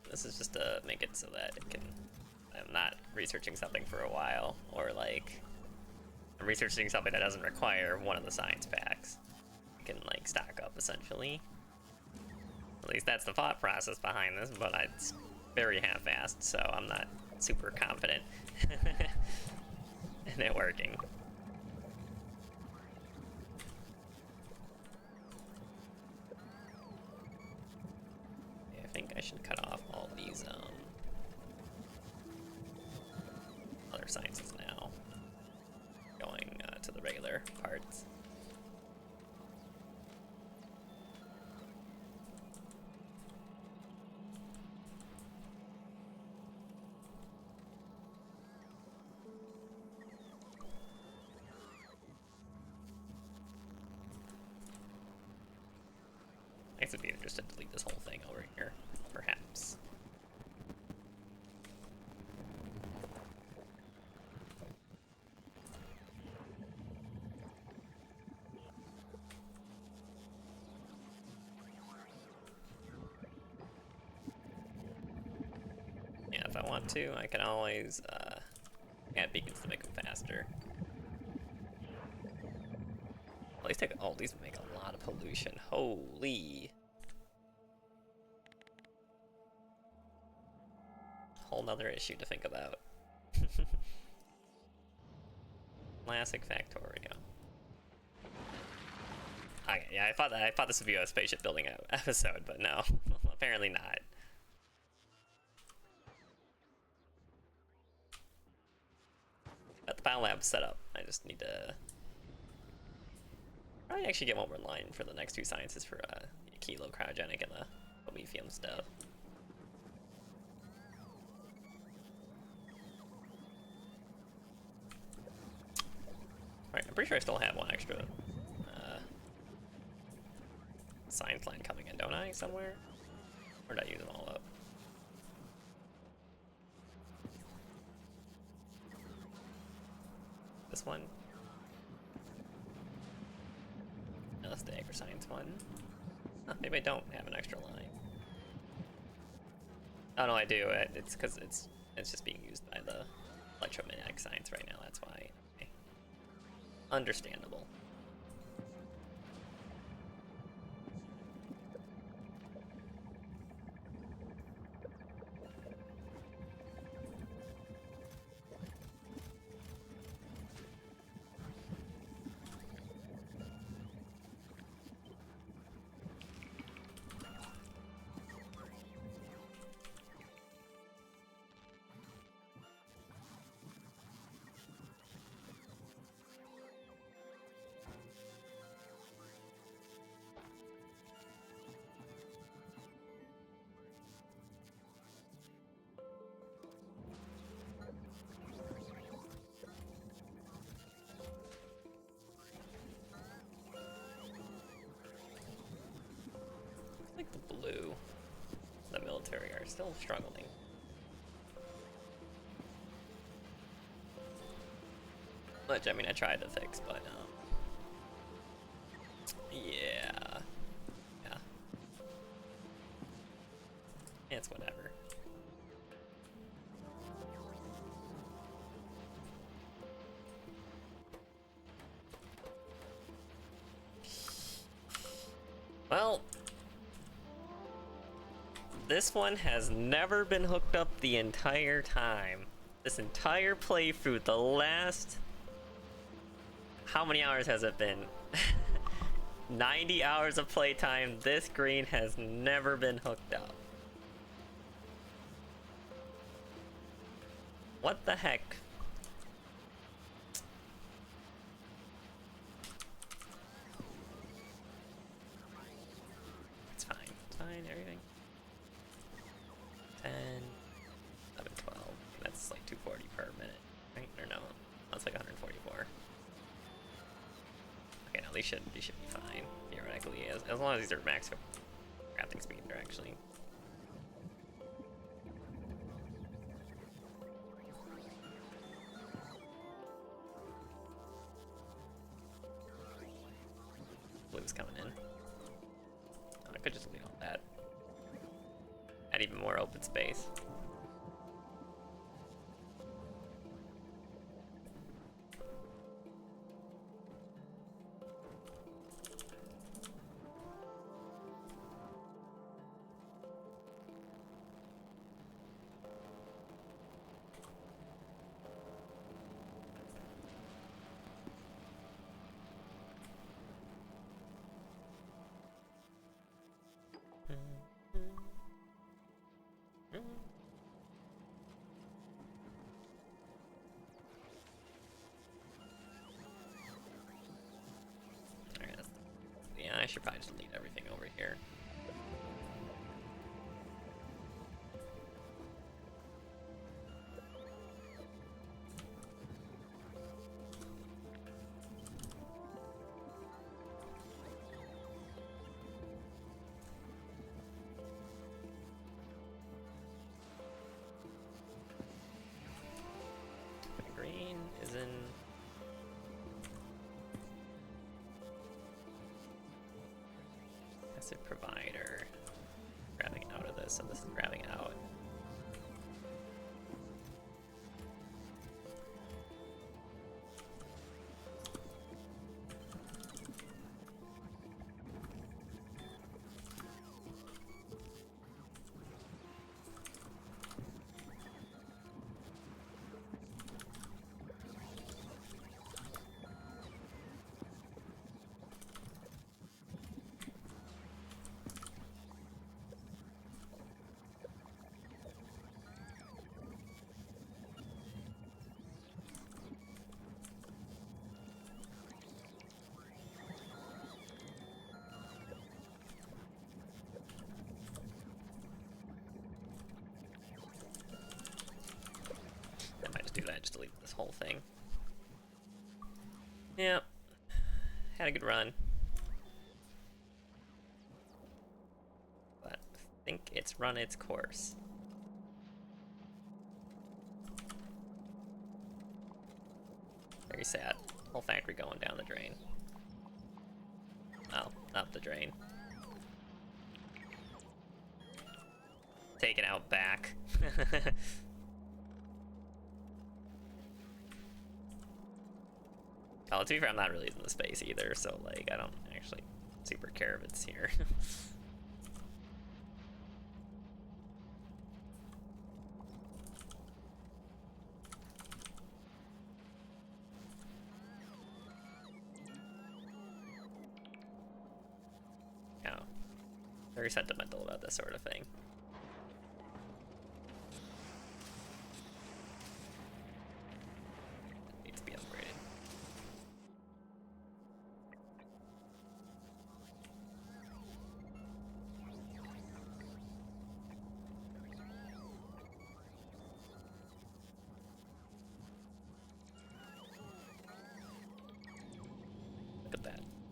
This is just to make it so that it can... I'm not researching something for a while, or like... I'm researching something that doesn't require one of the science packs. I can like stock up essentially. At least that's the thought process behind this, but it's very half-assed, so I'm not super confident in it working. I think I should cut off all these other sciences now, going to the regular parts. I guess it'd be interesting to delete this whole thing over here, perhaps. Yeah, if I want to, I can always add beacons to make them faster. Oh, these make a lot of pollution. Holy. Whole nother issue to think about. Classic Factorio. Okay, yeah, I thought this would be a spaceship building episode, but no, apparently not. Got the biolab set up. I just need to probably actually get one more line for the next two sciences for kilo cryogenic and the lithium stuff. Alright, I'm pretty sure I still have one extra science line coming in, don't I, somewhere? Or did I use them all up? This one? No, that's the agri-science one. Huh, maybe I don't have an extra line. Oh no, I do. It's because it's just being used by the electromagnetic science right now, that's why. Okay. Understandable. I think the blue, the military are still struggling. Which, I mean, I tried to fix, but, yeah. Yeah. It's whatever. Well, This one has never been hooked up the entire time. This entire playthrough, the last... How many hours has it been? 90 hours of playtime, this green has never been hooked up. What the heck? It's fine. It's fine, everything. 10, 11, 12. That's like 240 per minute, right? Or no, that's like 144. Okay, no, these should be fine, theoretically, as long as these are max crafting speed, they're actually. Blue's coming in. Oh, I could just leave all that. Add even more open space. Yeah, I should probably just delete everything over here. Green is in. Asset provider. Grabbing out of this, so this is grabbing out. I might just do that, just delete this whole thing. Yep. Had a good run. But I think it's run its course. Very sad. Whole factory going down the drain. Oh, up the drain. Taken out back. Oh, to be fair, I'm not really using the space either, so like I don't actually super care if it's here. Oh, very sentimental about this sort of thing.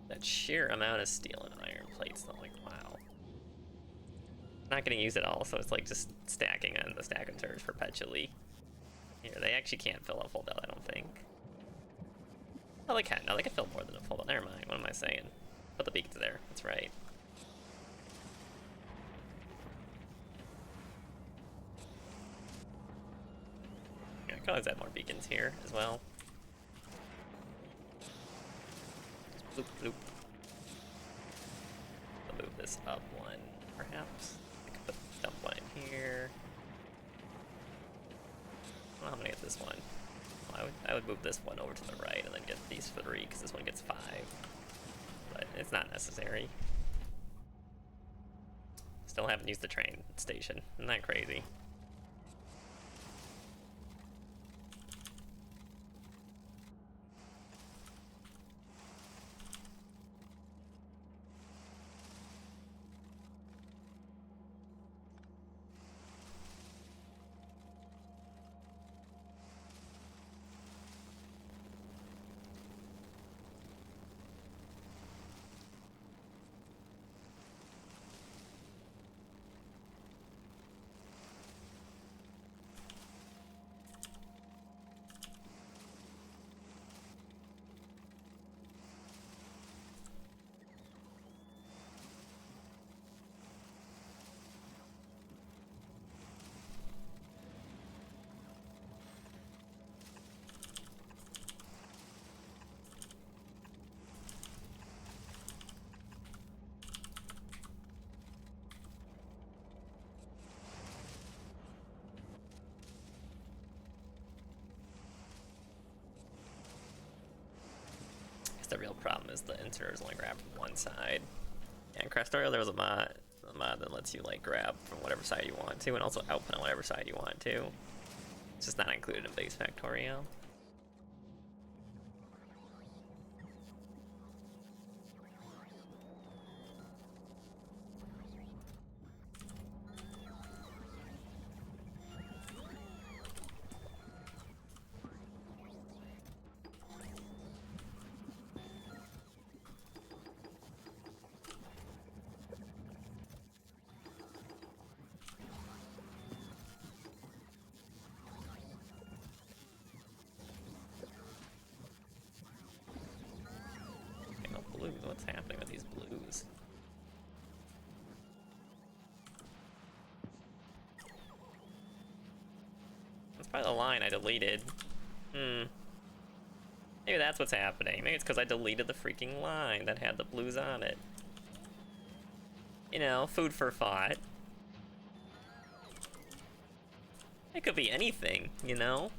That sheer amount of steel and iron plates, though, like, wow. Not getting used at all, so it's like just stacking on the stack and surge perpetually. Here, they actually can't fill a full belt, I don't think. Oh, they can. No, they can fill more than a full belt. Never mind. What am I saying? Put the beacons there. That's right. Yeah, I could always add more beacons here as well. Bloop, bloop. I'll move this up one, perhaps. I could put dump one here. I don't know how many at this one. Well, I would move this one over to the right and then get these 3, because this one gets 5. But it's not necessary. Still haven't used the train station. Isn't that crazy? The real problem is the inserters only grab from one side. Yeah, in Factorio there was a mod that lets you like grab from whatever side you want to, and also output on whatever side you want to. It's just not included in base Factorio. What's happening with these blues? That's probably the line I deleted. Maybe that's what's happening. Maybe it's because I deleted the freaking line that had the blues on it. You know, food for thought. It could be anything, you know?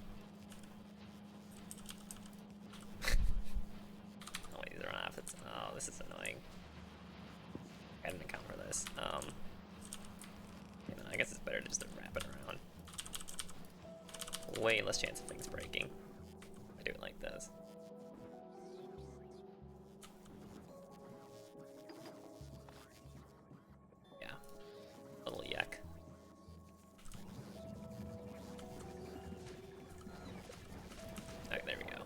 Oh, this is annoying. I didn't account for this. You know, I guess it's better just to wrap it around. Way less chance of things breaking. I do it like this. Yeah. A little yuck. Alright, there we go.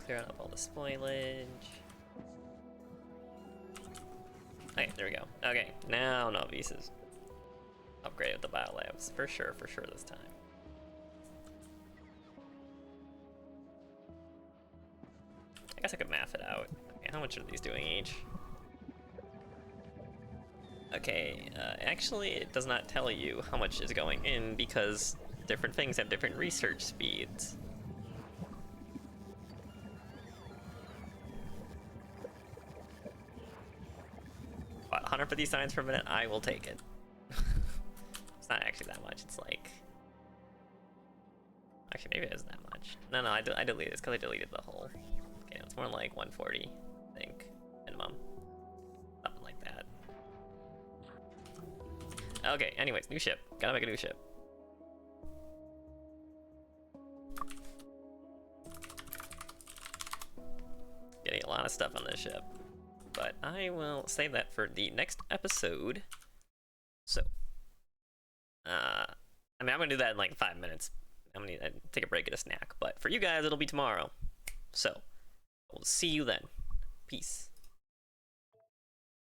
Clear up all the spoilage. Okay, there we go. Okay, now Nauvis is upgraded the biolabs for sure this time. I guess I could math it out. Okay, how much are these doing each? Okay, actually it does not tell you how much is going in because different things have different research speeds. 150 signs per minute, I will take it. It's not actually that much, it's like... Actually, maybe it is that much. No, I deleted this because I deleted the whole... Okay, it's more like 140, I think, minimum. Something like that. Okay, anyways, new ship. Gotta make a new ship. Getting a lot of stuff on this ship. But I will save that for the next episode. So, I mean, I'm gonna do that in like 5 minutes. I'm gonna take a break, get a snack. But for you guys, it'll be tomorrow. So, we'll see you then. Peace.